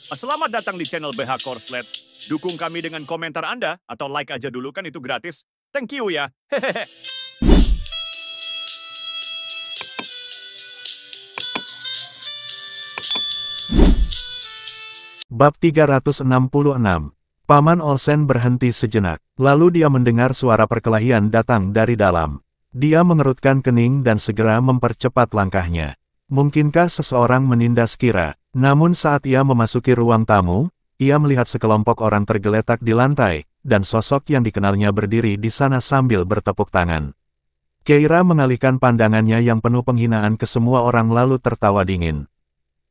Selamat datang di channel BH Korslet. Dukung kami dengan komentar Anda, atau like aja dulu kan itu gratis. Thank you ya. Hehehe. Bab 366. Paman Olsen berhenti sejenak. Lalu dia mendengar suara perkelahian datang dari dalam. Dia mengerutkan kening dan segera mempercepat langkahnya. Mungkinkah seseorang menindas Kira? Namun saat ia memasuki ruang tamu, ia melihat sekelompok orang tergeletak di lantai, dan sosok yang dikenalnya berdiri di sana sambil bertepuk tangan. Keira mengalihkan pandangannya yang penuh penghinaan ke semua orang lalu tertawa dingin.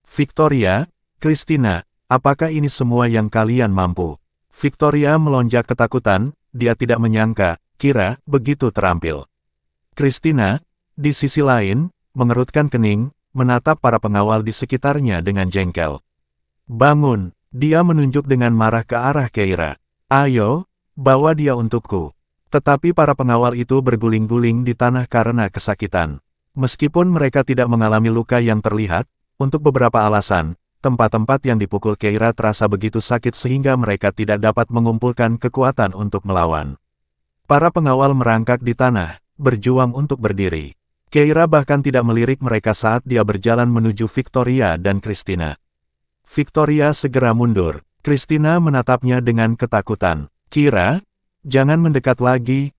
Victoria, Christina, apakah ini semua yang kalian mampu? Victoria melonjak ketakutan, dia tidak menyangka, Kira begitu terampil. Christina, di sisi lain, mengerutkan kening, menatap para pengawal di sekitarnya dengan jengkel. Bangun, dia menunjuk dengan marah ke arah Keira. Ayo, bawa dia untukku. Tetapi para pengawal itu berguling-guling di tanah karena kesakitan. Meskipun mereka tidak mengalami luka yang terlihat, untuk beberapa alasan, tempat-tempat yang dipukul Keira terasa begitu sakit sehingga mereka tidak dapat mengumpulkan kekuatan untuk melawan. Para pengawal merangkak di tanah, berjuang untuk berdiri. Keira bahkan tidak melirik mereka saat dia berjalan menuju Victoria dan Christina. Victoria segera mundur. Christina menatapnya dengan ketakutan. Kira, jangan mendekat lagi,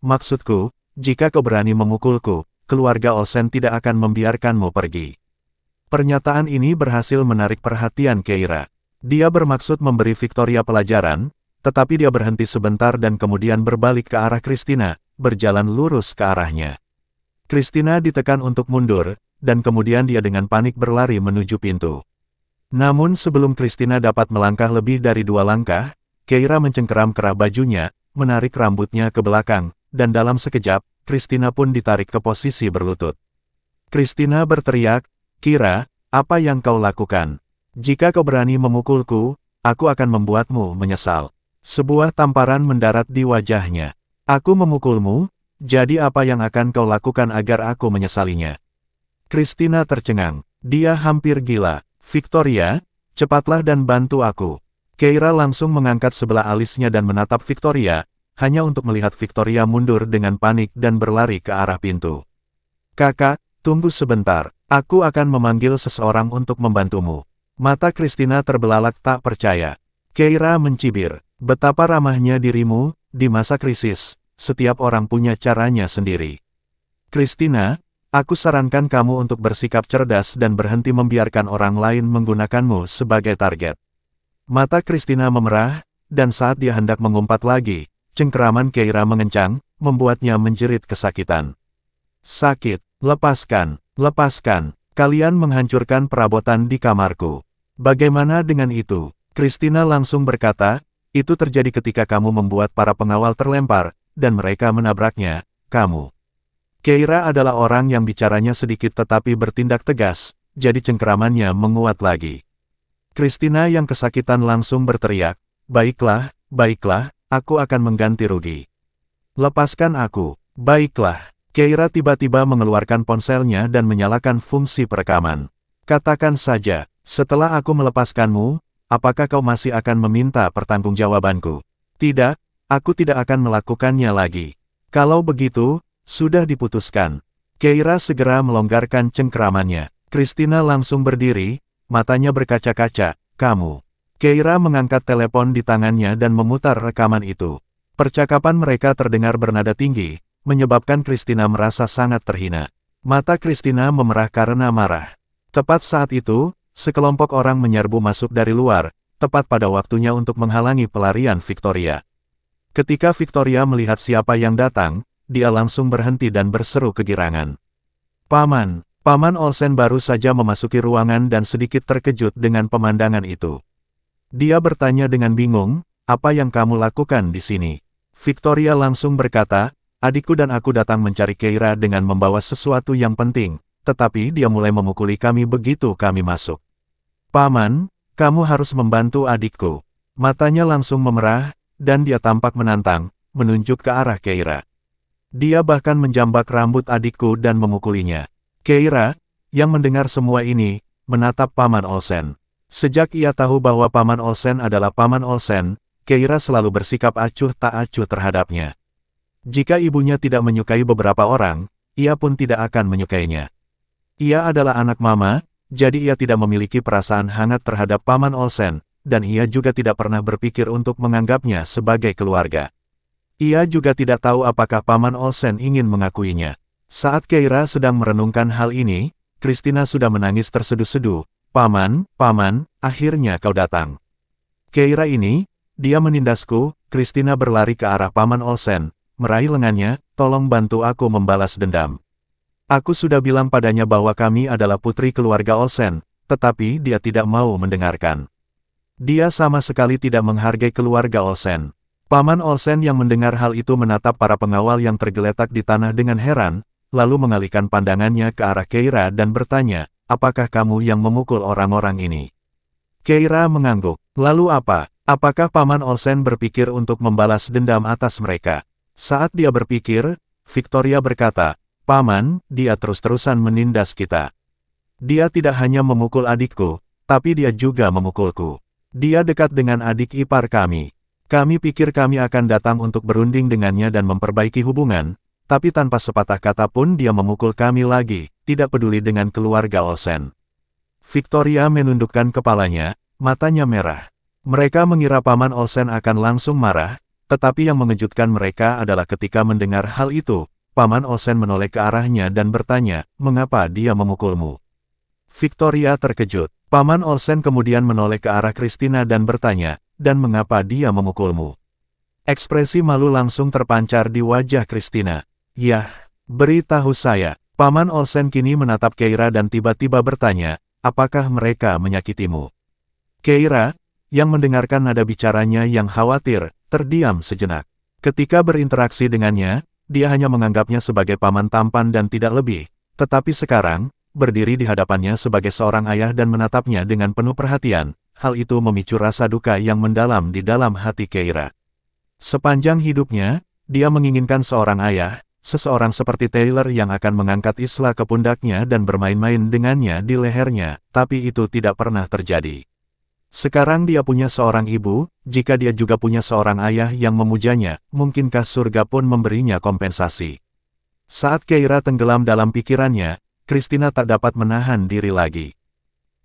maksudku, jika kau berani memukulku, keluarga Olsen tidak akan membiarkanmu pergi. Pernyataan ini berhasil menarik perhatian Keira. Dia bermaksud memberi Victoria pelajaran, tetapi dia berhenti sebentar dan kemudian berbalik ke arah Christina, berjalan lurus ke arahnya. Christina ditekan untuk mundur, dan kemudian dia dengan panik berlari menuju pintu. Namun sebelum Christina dapat melangkah lebih dari 2 langkah, Keira mencengkeram kerah bajunya, menarik rambutnya ke belakang, dan dalam sekejap, Christina pun ditarik ke posisi berlutut. Christina berteriak, Kira, apa yang kau lakukan? Jika kau berani memukulku, aku akan membuatmu menyesal. Sebuah tamparan mendarat di wajahnya. Aku memukulmu, jadi apa yang akan kau lakukan agar aku menyesalinya? Christina tercengang. Dia hampir gila. Victoria, cepatlah dan bantu aku. Keira langsung mengangkat sebelah alisnya dan menatap Victoria, hanya untuk melihat Victoria mundur dengan panik dan berlari ke arah pintu. Kakak, tunggu sebentar. Aku akan memanggil seseorang untuk membantumu. Mata Christina terbelalak tak percaya. Keira mencibir. Betapa ramahnya dirimu, di masa krisis. Setiap orang punya caranya sendiri. Christina, aku sarankan kamu untuk bersikap cerdas dan berhenti membiarkan orang lain menggunakanmu sebagai target. Mata Christina memerah, dan saat dia hendak mengumpat lagi, cengkeraman Keira mengencang, membuatnya menjerit kesakitan. Sakit, lepaskan, kalian menghancurkan perabotan di kamarku. Bagaimana dengan itu? Christina langsung berkata, itu terjadi ketika kamu membuat para pengawal terlempar, dan mereka menabraknya, kamu. Keira adalah orang yang bicaranya sedikit tetapi bertindak tegas, jadi cengkeramannya menguat lagi. Christina yang kesakitan langsung berteriak, baiklah, aku akan mengganti rugi. Lepaskan aku, baiklah. Keira tiba-tiba mengeluarkan ponselnya dan menyalakan fungsi perekaman. Katakan saja, setelah aku melepaskanmu, apakah kau masih akan meminta pertanggungjawabanku? Tidak. Aku tidak akan melakukannya lagi. Kalau begitu, sudah diputuskan. Keira segera melonggarkan cengkeramannya. Christina langsung berdiri, matanya berkaca-kaca, kamu. Keira mengangkat telepon di tangannya dan memutar rekaman itu. Percakapan mereka terdengar bernada tinggi, menyebabkan Christina merasa sangat terhina. Mata Christina memerah karena marah. Tepat saat itu, sekelompok orang menyerbu masuk dari luar, tepat pada waktunya untuk menghalangi pelarian Victoria. Ketika Victoria melihat siapa yang datang, dia langsung berhenti dan berseru kegirangan. Paman Olsen baru saja memasuki ruangan dan sedikit terkejut dengan pemandangan itu. Dia bertanya dengan bingung, apa yang kamu lakukan di sini? Victoria langsung berkata, adikku dan aku datang mencari Keira dengan membawa sesuatu yang penting, tetapi dia mulai memukuli kami begitu kami masuk. Paman, kamu harus membantu adikku. Matanya langsung memerah, dan dia tampak menantang, menunjuk ke arah Keira. Dia bahkan menjambak rambut adikku dan memukulinya. Keira, yang mendengar semua ini, menatap Paman Olsen. Sejak ia tahu bahwa Paman Olsen adalah Paman Olsen, Keira selalu bersikap acuh tak acuh terhadapnya. Jika ibunya tidak menyukai beberapa orang, ia pun tidak akan menyukainya. Ia adalah anak mama, jadi ia tidak memiliki perasaan hangat terhadap Paman Olsen, dan ia juga tidak pernah berpikir untuk menganggapnya sebagai keluarga. Ia juga tidak tahu apakah Paman Olsen ingin mengakuinya. Saat Keira sedang merenungkan hal ini, Christina sudah menangis terseduh-seduh. Paman, akhirnya kau datang. Keira ini, dia menindasku. Christina berlari ke arah Paman Olsen, meraih lengannya, tolong bantu aku membalas dendam. Aku sudah bilang padanya bahwa kami adalah putri keluarga Olsen, tetapi dia tidak mau mendengarkan. Dia sama sekali tidak menghargai keluarga Olsen. Paman Olsen yang mendengar hal itu menatap para pengawal yang tergeletak di tanah dengan heran, lalu mengalihkan pandangannya ke arah Keira dan bertanya, apakah kamu yang memukul orang-orang ini? Keira mengangguk. Lalu apa? Apakah Paman Olsen berpikir untuk membalas dendam atas mereka? Saat dia berpikir, Victoria berkata, Paman, dia terus-terusan menindas kita. Dia tidak hanya memukul adikku, tapi dia juga memukulku. Dia dekat dengan adik ipar kami. Kami pikir kami akan datang untuk berunding dengannya dan memperbaiki hubungan, tapi tanpa sepatah kata pun dia memukul kami lagi, tidak peduli dengan keluarga Olsen. Victoria menundukkan kepalanya, matanya merah. Mereka mengira Paman Olsen akan langsung marah, tetapi yang mengejutkan mereka adalah ketika mendengar hal itu, Paman Olsen menoleh ke arahnya dan bertanya, mengapa dia memukulmu? Victoria terkejut. Paman Olsen kemudian menoleh ke arah Christina dan bertanya, dan mengapa dia memukulmu? Ekspresi malu langsung terpancar di wajah Christina. Yah, beritahu saya. Paman Olsen kini menatap Keira dan tiba-tiba bertanya, apakah mereka menyakitimu? Keira, yang mendengarkan nada bicaranya yang khawatir, terdiam sejenak. Ketika berinteraksi dengannya, dia hanya menganggapnya sebagai paman tampan dan tidak lebih. Tetapi sekarang, berdiri di hadapannya sebagai seorang ayah dan menatapnya dengan penuh perhatian, hal itu memicu rasa duka yang mendalam di dalam hati Keira. Sepanjang hidupnya, dia menginginkan seorang ayah, seseorang seperti Taylor yang akan mengangkat Isla ke pundaknya dan bermain-main dengannya di lehernya, tapi itu tidak pernah terjadi. Sekarang dia punya seorang ibu, jika dia juga punya seorang ayah yang memujanya, mungkinkah surga pun memberinya kompensasi? Saat Keira tenggelam dalam pikirannya, Christina tak dapat menahan diri lagi.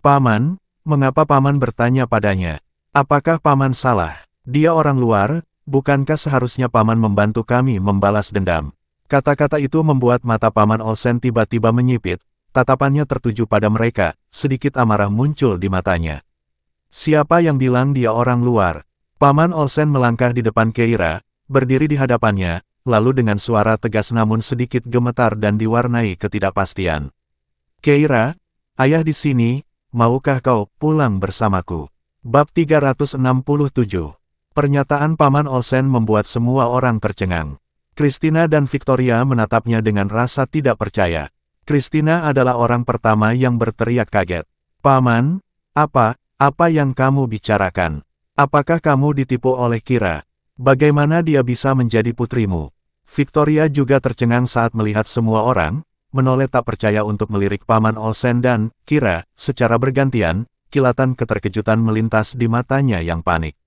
Paman, mengapa Paman bertanya padanya? Apakah Paman salah? Dia orang luar, bukankah seharusnya Paman membantu kami membalas dendam? Kata-kata itu membuat mata Paman Olsen tiba-tiba menyipit, tatapannya tertuju pada mereka, sedikit amarah muncul di matanya. Siapa yang bilang dia orang luar? Paman Olsen melangkah di depan Keira, berdiri di hadapannya, lalu dengan suara tegas namun sedikit gemetar dan diwarnai ketidakpastian. Keira, ayah di sini, maukah kau pulang bersamaku? Bab 367. Pernyataan Paman Olsen membuat semua orang tercengang. Christina dan Victoria menatapnya dengan rasa tidak percaya. Christina adalah orang pertama yang berteriak kaget. Paman, apa yang kamu bicarakan? Apakah kamu ditipu oleh Kira? Bagaimana dia bisa menjadi putrimu? Victoria juga tercengang saat melihat semua orang, menoleh tak percaya untuk melirik Paman Olsen dan Kira, secara bergantian, kilatan keterkejutan melintas di matanya yang panik.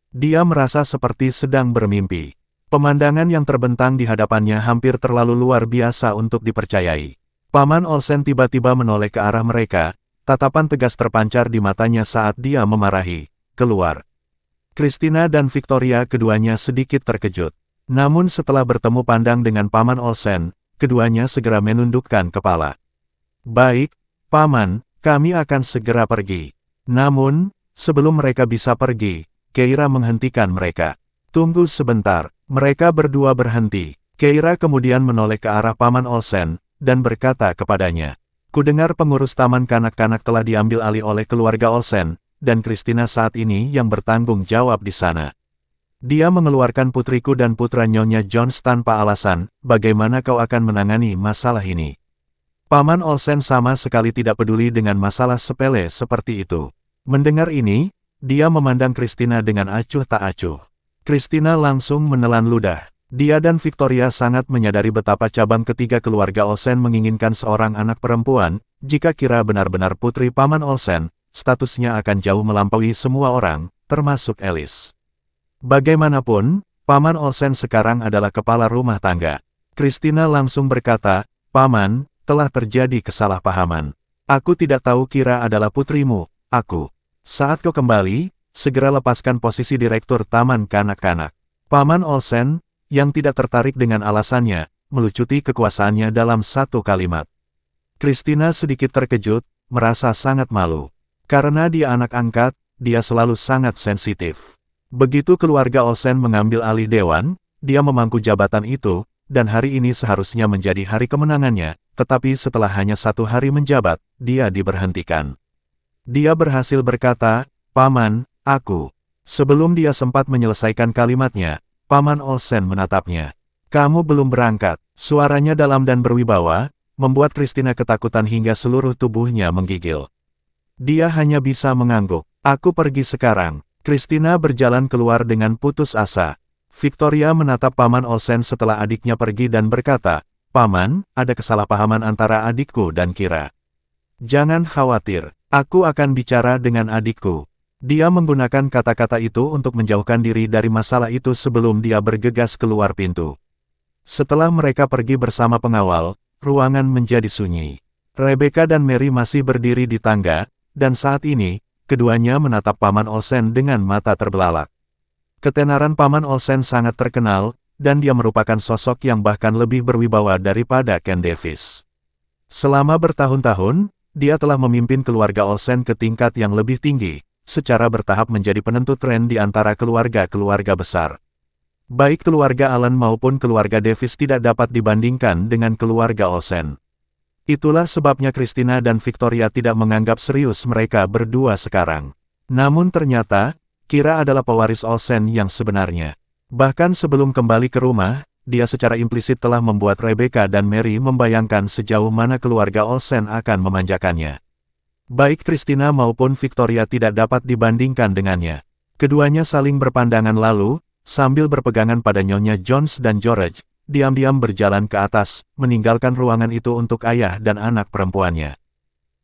Dia merasa seperti sedang bermimpi. Pemandangan yang terbentang di hadapannya hampir terlalu luar biasa untuk dipercayai. Paman Olsen tiba-tiba menoleh ke arah mereka, tatapan tegas terpancar di matanya saat dia memarahi. Keluar. Christina dan Victoria keduanya sedikit terkejut. Namun setelah bertemu pandang dengan Paman Olsen, keduanya segera menundukkan kepala. Baik, Paman, kami akan segera pergi. Namun, sebelum mereka bisa pergi, Keira menghentikan mereka. Tunggu sebentar. Mereka berdua berhenti. Keira kemudian menoleh ke arah Paman Olsen, dan berkata kepadanya, kudengar pengurus taman kanak-kanak telah diambil alih oleh keluarga Olsen, dan Christina saat ini yang bertanggung jawab di sana. Dia mengeluarkan putriku dan putra Nyonya Jones tanpa alasan, bagaimana kau akan menangani masalah ini? Paman Olsen sama sekali tidak peduli dengan masalah sepele seperti itu. Mendengar ini, dia memandang Christina dengan acuh tak acuh. Christina langsung menelan ludah. Dia dan Victoria sangat menyadari betapa cabang ketiga keluarga Olsen menginginkan seorang anak perempuan. Jika Kira benar-benar putri Paman Olsen, statusnya akan jauh melampaui semua orang, termasuk Alice. Bagaimanapun, Paman Olsen sekarang adalah kepala rumah tangga. Christina langsung berkata, "Paman, telah terjadi kesalahpahaman. Aku tidak tahu Kira adalah putrimu, Saat kau kembali, segera lepaskan posisi direktur taman kanak-kanak." Paman Olsen, yang tidak tertarik dengan alasannya, melucuti kekuasaannya dalam satu kalimat. Christina sedikit terkejut, merasa sangat malu. Karena dia anak angkat, dia selalu sangat sensitif. Begitu keluarga Olsen mengambil alih dewan, dia memangku jabatan itu, dan hari ini seharusnya menjadi hari kemenangannya, tetapi setelah hanya 1 hari menjabat, dia diberhentikan. Dia berhasil berkata, "Paman, Sebelum dia sempat menyelesaikan kalimatnya, Paman Olsen menatapnya. "Kamu belum berangkat." Suaranya dalam dan berwibawa, membuat Christina ketakutan hingga seluruh tubuhnya menggigil. Dia hanya bisa mengangguk. "Aku pergi sekarang." Christina berjalan keluar dengan putus asa. Victoria menatap Paman Olsen setelah adiknya pergi dan berkata, "Paman, ada kesalahpahaman antara adikku dan Kira. Jangan khawatir, aku akan bicara dengan adikku." Dia menggunakan kata-kata itu untuk menjauhkan diri dari masalah itu sebelum dia bergegas keluar pintu. Setelah mereka pergi bersama pengawal, ruangan menjadi sunyi. Rebecca dan Mary masih berdiri di tangga, dan saat ini, keduanya menatap Paman Olsen dengan mata terbelalak. Ketenaran Paman Olsen sangat terkenal, dan dia merupakan sosok yang bahkan lebih berwibawa daripada Ken Davis. Selama bertahun-tahun, dia telah memimpin keluarga Olsen ke tingkat yang lebih tinggi, secara bertahap menjadi penentu tren di antara keluarga-keluarga besar. Baik keluarga Allen maupun keluarga Davis tidak dapat dibandingkan dengan keluarga Olsen. Itulah sebabnya Christina dan Victoria tidak menganggap serius mereka berdua sekarang. Namun ternyata, Kira adalah pewaris Olsen yang sebenarnya. Bahkan sebelum kembali ke rumah, dia secara implisit telah membuat Rebecca dan Mary membayangkan sejauh mana keluarga Olsen akan memanjakannya. Baik Christina maupun Victoria tidak dapat dibandingkan dengannya. Keduanya saling berpandangan lalu, sambil berpegangan pada Nyonya Jones dan George, diam-diam berjalan ke atas, meninggalkan ruangan itu untuk ayah dan anak perempuannya.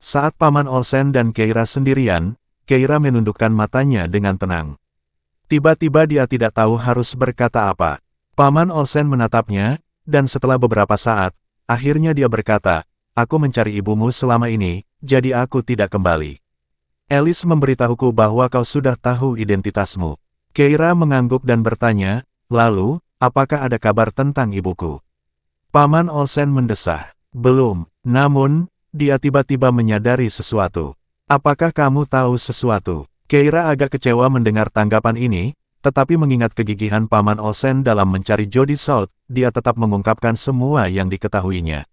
Saat Paman Olsen dan Keira sendirian, Keira menundukkan matanya dengan tenang. Tiba-tiba dia tidak tahu harus berkata apa. Paman Olsen menatapnya, dan setelah beberapa saat, akhirnya dia berkata, "Aku mencari ibumu selama ini, jadi aku tidak kembali. Alice memberitahuku bahwa kau sudah tahu identitasmu." Keira mengangguk dan bertanya, "Lalu, apakah ada kabar tentang ibuku?" Paman Olsen mendesah. "Belum." Namun, dia tiba-tiba menyadari sesuatu. "Apakah kamu tahu sesuatu?" Keira agak kecewa mendengar tanggapan ini, tetapi mengingat kegigihan Paman Olsen dalam mencari Jody South, dia tetap mengungkapkan semua yang diketahuinya.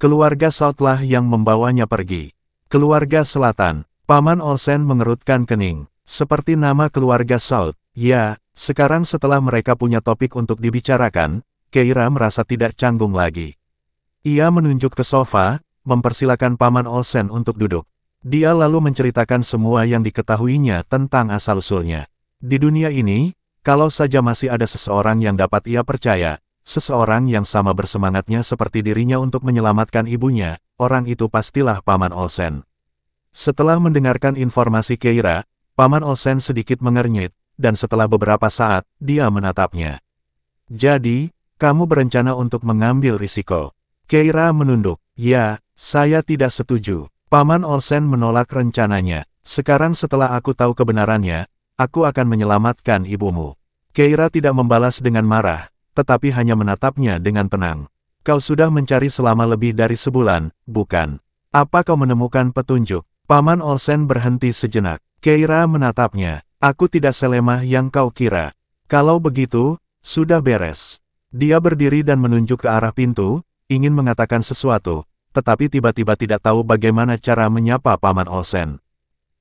Keluarga Southlah yang membawanya pergi. Keluarga Selatan. Paman Olsen mengerutkan kening. Seperti nama keluarga South. Ya, sekarang setelah mereka punya topik untuk dibicarakan, Keira merasa tidak canggung lagi. Ia menunjuk ke sofa, mempersilakan Paman Olsen untuk duduk. Dia lalu menceritakan semua yang diketahuinya tentang asal-usulnya. Di dunia ini, kalau saja masih ada seseorang yang dapat ia percaya, seseorang yang sama bersemangatnya seperti dirinya untuk menyelamatkan ibunya, orang itu pastilah Paman Olsen. Setelah mendengarkan informasi Keira, Paman Olsen sedikit mengernyit, dan setelah beberapa saat, dia menatapnya. "Jadi, kamu berencana untuk mengambil risiko?" Keira menunduk. "Ya, saya tidak setuju." Paman Olsen menolak rencananya. "Sekarang setelah aku tahu kebenarannya, aku akan menyelamatkan ibumu." Keira tidak membalas dengan marah, tetapi hanya menatapnya dengan tenang. "Kau sudah mencari selama lebih dari sebulan, bukan? Apa kau menemukan petunjuk?" Paman Olsen berhenti sejenak. Keira menatapnya. "Aku tidak selemah yang kau kira. Kalau begitu, sudah beres." Dia berdiri dan menunjuk ke arah pintu, ingin mengatakan sesuatu, tetapi tiba-tiba tidak tahu bagaimana cara menyapa Paman Olsen.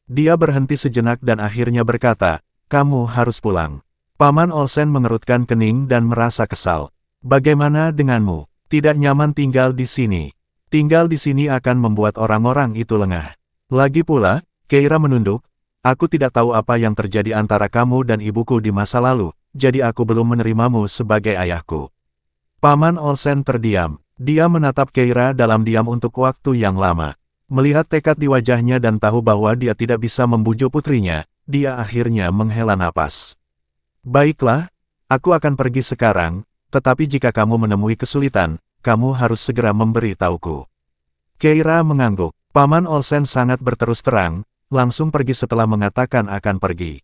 Dia berhenti sejenak dan akhirnya berkata, "Kamu harus pulang." Paman Olsen mengerutkan kening dan merasa kesal. "Bagaimana denganmu? Tidak nyaman tinggal di sini? Tinggal di sini akan membuat orang-orang itu lengah. Lagi pula," Keira menunduk, "aku tidak tahu apa yang terjadi antara kamu dan ibuku di masa lalu, jadi aku belum menerimamu sebagai ayahku." Paman Olsen terdiam. Dia menatap Keira dalam diam untuk waktu yang lama. Melihat tekad di wajahnya dan tahu bahwa dia tidak bisa membujuk putrinya, dia akhirnya menghela napas. Baiklah, aku akan pergi sekarang, tetapi jika kamu menemui kesulitan, kamu harus segera memberi tahuku. Keira mengangguk. Paman Olsen sangat berterus terang, langsung pergi setelah mengatakan akan pergi.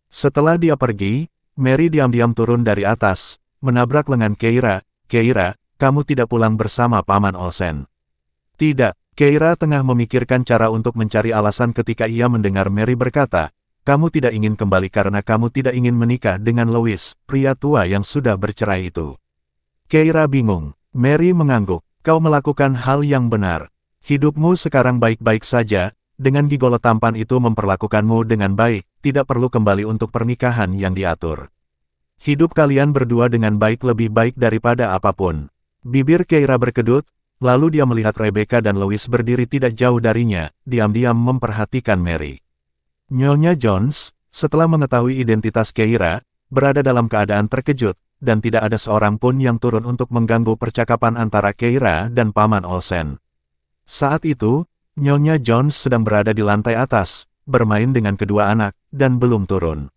Setelah dia pergi, Mary diam-diam turun dari atas, menabrak lengan Keira. Keira, kamu tidak pulang bersama Paman Olsen. Tidak. Keira tengah memikirkan cara untuk mencari alasan ketika ia mendengar Mary berkata, kamu tidak ingin kembali karena kamu tidak ingin menikah dengan Louis, pria tua yang sudah bercerai itu. Keira bingung. Mary mengangguk. Kau melakukan hal yang benar. Hidupmu sekarang baik-baik saja, dengan gigolo tampan itu memperlakukanmu dengan baik, tidak perlu kembali untuk pernikahan yang diatur. Hidup kalian berdua dengan baik lebih baik daripada apapun. Bibir Keira berkedut, lalu dia melihat Rebecca dan Louis berdiri tidak jauh darinya, diam-diam memperhatikan Mary. Nyonya Jones, setelah mengetahui identitas Keira, berada dalam keadaan terkejut, dan tidak ada seorang pun yang turun untuk mengganggu percakapan antara Keira dan Paman Olsen. Saat itu, Nyonya Jones sedang berada di lantai atas, bermain dengan kedua anak, dan belum turun.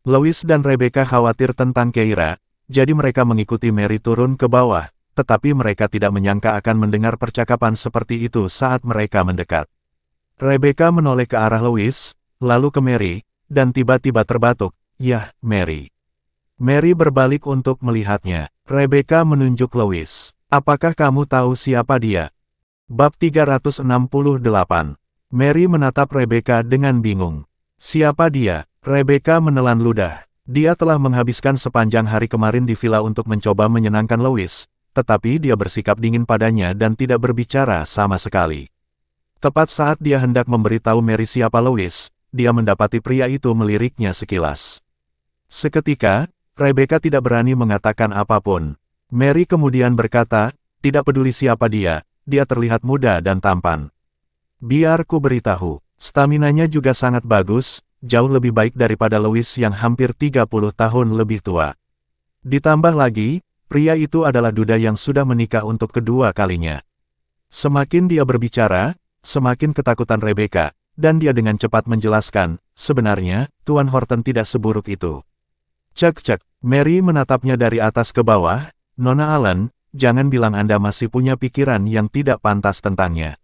Louis dan Rebecca khawatir tentang Keira, jadi mereka mengikuti Mary turun ke bawah, tetapi mereka tidak menyangka akan mendengar percakapan seperti itu saat mereka mendekat. Rebecca menoleh ke arah Louis, lalu ke Mary, dan tiba-tiba terbatuk, "Yah, Mary." Mary berbalik untuk melihatnya. Rebecca menunjuk Louis. "Apakah kamu tahu siapa dia?" Bab 368. Mary menatap Rebecca dengan bingung. "Siapa dia?" Rebecca menelan ludah. Dia telah menghabiskan sepanjang hari kemarin di villa untuk mencoba menyenangkan Louis, tetapi dia bersikap dingin padanya dan tidak berbicara sama sekali. Tepat saat dia hendak memberitahu Mary siapa Louis, dia mendapati pria itu meliriknya sekilas. Seketika, Rebecca tidak berani mengatakan apapun. Mary kemudian berkata, "Tidak peduli siapa dia terlihat muda dan tampan. Biar ku beritahu, staminanya juga sangat bagus, jauh lebih baik daripada Louis yang hampir 30 tahun lebih tua. Ditambah lagi, pria itu adalah duda yang sudah menikah untuk kedua kalinya." Semakin dia berbicara, semakin ketakutan Rebecca, dan dia dengan cepat menjelaskan, "Sebenarnya, Tuan Horton tidak seburuk itu." Cek-cek, Mary menatapnya dari atas ke bawah, "Nona Allen, jangan bilang Anda masih punya pikiran yang tidak pantas tentangnya.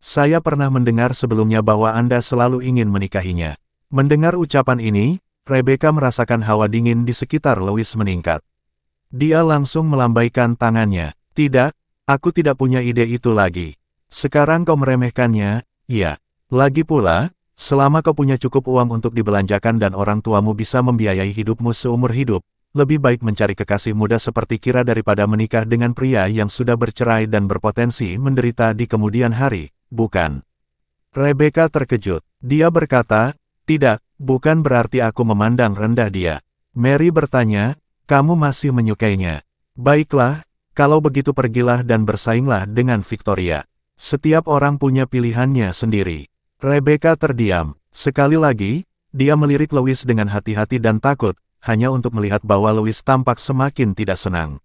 Saya pernah mendengar sebelumnya bahwa Anda selalu ingin menikahinya." Mendengar ucapan ini, Rebecca merasakan hawa dingin di sekitar Louis meningkat. Dia langsung melambaikan tangannya. "Tidak, aku tidak punya ide itu lagi. Sekarang kau meremehkannya, iya. Lagi pula, selama kau punya cukup uang untuk dibelanjakan dan orang tuamu bisa membiayai hidupmu seumur hidup, lebih baik mencari kekasih muda seperti Kira daripada menikah dengan pria yang sudah bercerai dan berpotensi menderita di kemudian hari, bukan?" Rebecca terkejut. Dia berkata, "Tidak, bukan berarti aku memandang rendah dia." Mary bertanya, "Kamu masih menyukainya? Baiklah, kalau begitu pergilah dan bersainglah dengan Victoria. Setiap orang punya pilihannya sendiri." Rebecca terdiam. Sekali lagi, dia melirik Louis dengan hati-hati dan takut, hanya untuk melihat bahwa Louis tampak semakin tidak senang.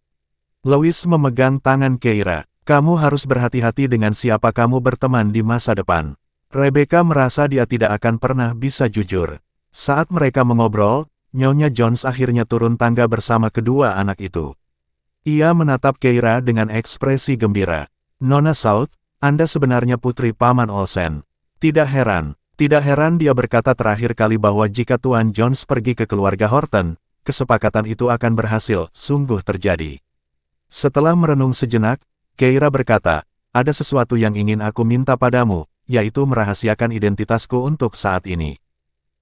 Louis memegang tangan Keira. "Kamu harus berhati-hati dengan siapa kamu berteman di masa depan." Rebecca merasa dia tidak akan pernah bisa jujur. Saat mereka mengobrol, Nyonya Jones akhirnya turun tangga bersama kedua anak itu. Ia menatap Keira dengan ekspresi gembira. "Nona South, Anda sebenarnya putri Paman Olsen." Tidak heran dia berkata terakhir kali bahwa jika Tuan Jones pergi ke keluarga Horton, kesepakatan itu akan berhasil, sungguh terjadi. Setelah merenung sejenak, Keira berkata, "Ada sesuatu yang ingin aku minta padamu, yaitu merahasiakan identitasku untuk saat ini."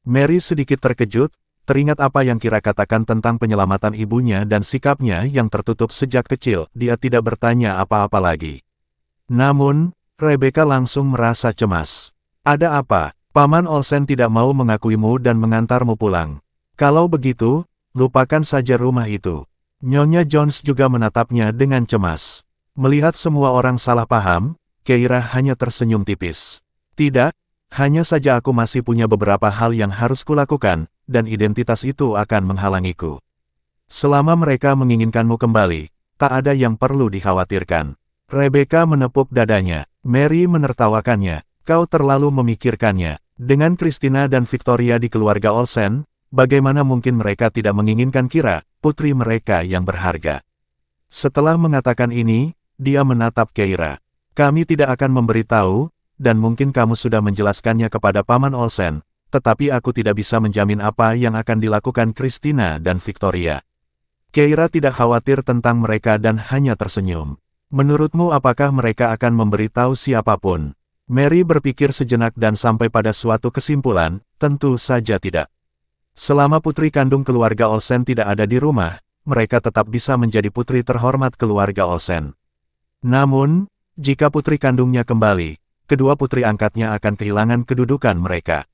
Mary sedikit terkejut, teringat apa yang Kira katakan tentang penyelamatan ibunya dan sikapnya yang tertutup sejak kecil. Dia tidak bertanya apa-apa lagi. Namun, Rebecca langsung merasa cemas. "Ada apa? Paman Olsen tidak mau mengakuimu dan mengantarmu pulang. Kalau begitu, lupakan saja rumah itu." Nyonya Jones juga menatapnya dengan cemas. Melihat semua orang salah paham, Keira hanya tersenyum tipis. "Tidak, hanya saja aku masih punya beberapa hal yang harus kulakukan, dan identitas itu akan menghalangiku. Selama mereka menginginkanmu kembali, tak ada yang perlu dikhawatirkan." Rebecca menepuk dadanya. Mary menertawakannya. Kau terlalu memikirkannya. Dengan Christina dan Victoria di keluarga Olsen, bagaimana mungkin mereka tidak menginginkan Kira, putri mereka yang berharga. Setelah mengatakan ini, dia menatap Keira. Kami tidak akan memberitahu, dan mungkin kamu sudah menjelaskannya kepada Paman Olsen, tetapi aku tidak bisa menjamin apa yang akan dilakukan Christina dan Victoria. Keira tidak khawatir tentang mereka dan hanya tersenyum. Menurutmu apakah mereka akan memberitahu siapapun? Mary berpikir sejenak dan sampai pada suatu kesimpulan, tentu saja tidak. Selama putri kandung keluarga Olsen tidak ada di rumah, mereka tetap bisa menjadi putri terhormat keluarga Olsen. Namun, jika putri kandungnya kembali, kedua putri angkatnya akan kehilangan kedudukan mereka.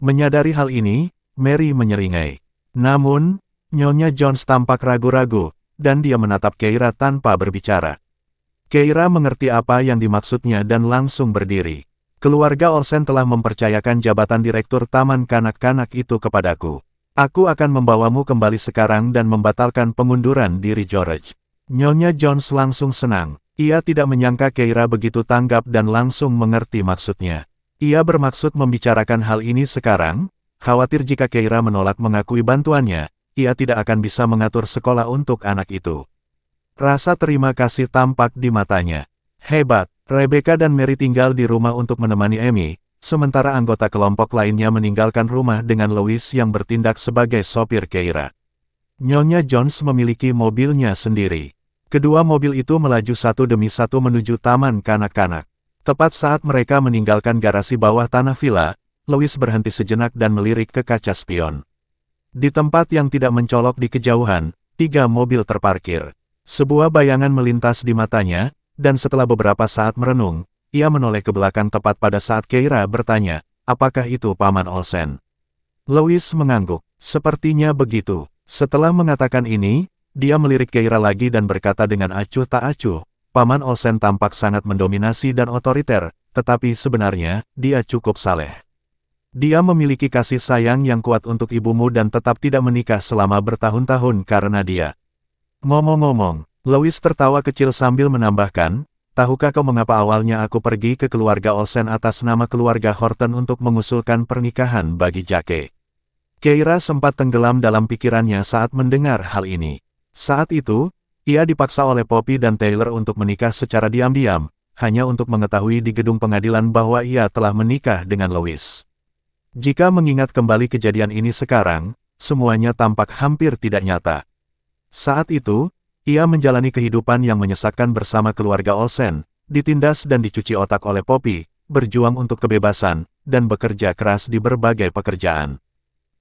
Menyadari hal ini, Mary menyeringai. Namun, Nyonya Jones tampak ragu-ragu, dan dia menatap Keira tanpa berbicara. Keira mengerti apa yang dimaksudnya dan langsung berdiri. Keluarga Olsen telah mempercayakan jabatan direktur taman kanak-kanak itu kepadaku. Aku akan membawamu kembali sekarang dan membatalkan pengunduran diri George. Nyonya Jones langsung senang. Ia tidak menyangka Keira begitu tanggap dan langsung mengerti maksudnya. Ia bermaksud membicarakan hal ini sekarang, khawatir jika Keira menolak mengakui bantuannya, ia tidak akan bisa mengatur sekolah untuk anak itu. Rasa terima kasih tampak di matanya. Hebat, Rebecca dan Mary tinggal di rumah untuk menemani Amy, sementara anggota kelompok lainnya meninggalkan rumah dengan Louis yang bertindak sebagai sopir Keira. Nyonya Jones memiliki mobilnya sendiri. Kedua mobil itu melaju satu demi satu menuju taman kanak-kanak. Tepat saat mereka meninggalkan garasi bawah tanah villa, Louis berhenti sejenak dan melirik ke kaca spion. Di tempat yang tidak mencolok di kejauhan, 3 mobil terparkir. Sebuah bayangan melintas di matanya, dan setelah beberapa saat merenung, ia menoleh ke belakang tepat pada saat Keira bertanya, apakah itu Paman Olsen? Louis mengangguk, sepertinya begitu. Setelah mengatakan ini, dia melirik Keira lagi dan berkata dengan acuh tak acuh, Paman Olsen tampak sangat mendominasi dan otoriter, tetapi sebenarnya, dia cukup saleh. Dia memiliki kasih sayang yang kuat untuk ibumu dan tetap tidak menikah selama bertahun-tahun karena dia. Ngomong-ngomong, Louis tertawa kecil sambil menambahkan, tahukah kau mengapa awalnya aku pergi ke keluarga Olsen atas nama keluarga Horton untuk mengusulkan pernikahan bagi Jake? Keira sempat tenggelam dalam pikirannya saat mendengar hal ini. Saat itu, ia dipaksa oleh Poppy dan Taylor untuk menikah secara diam-diam, hanya untuk mengetahui di gedung pengadilan bahwa ia telah menikah dengan Louis. Jika mengingat kembali kejadian ini sekarang, semuanya tampak hampir tidak nyata. Saat itu, ia menjalani kehidupan yang menyesakkan bersama keluarga Olsen, ditindas dan dicuci otak oleh Poppy, berjuang untuk kebebasan, dan bekerja keras di berbagai pekerjaan.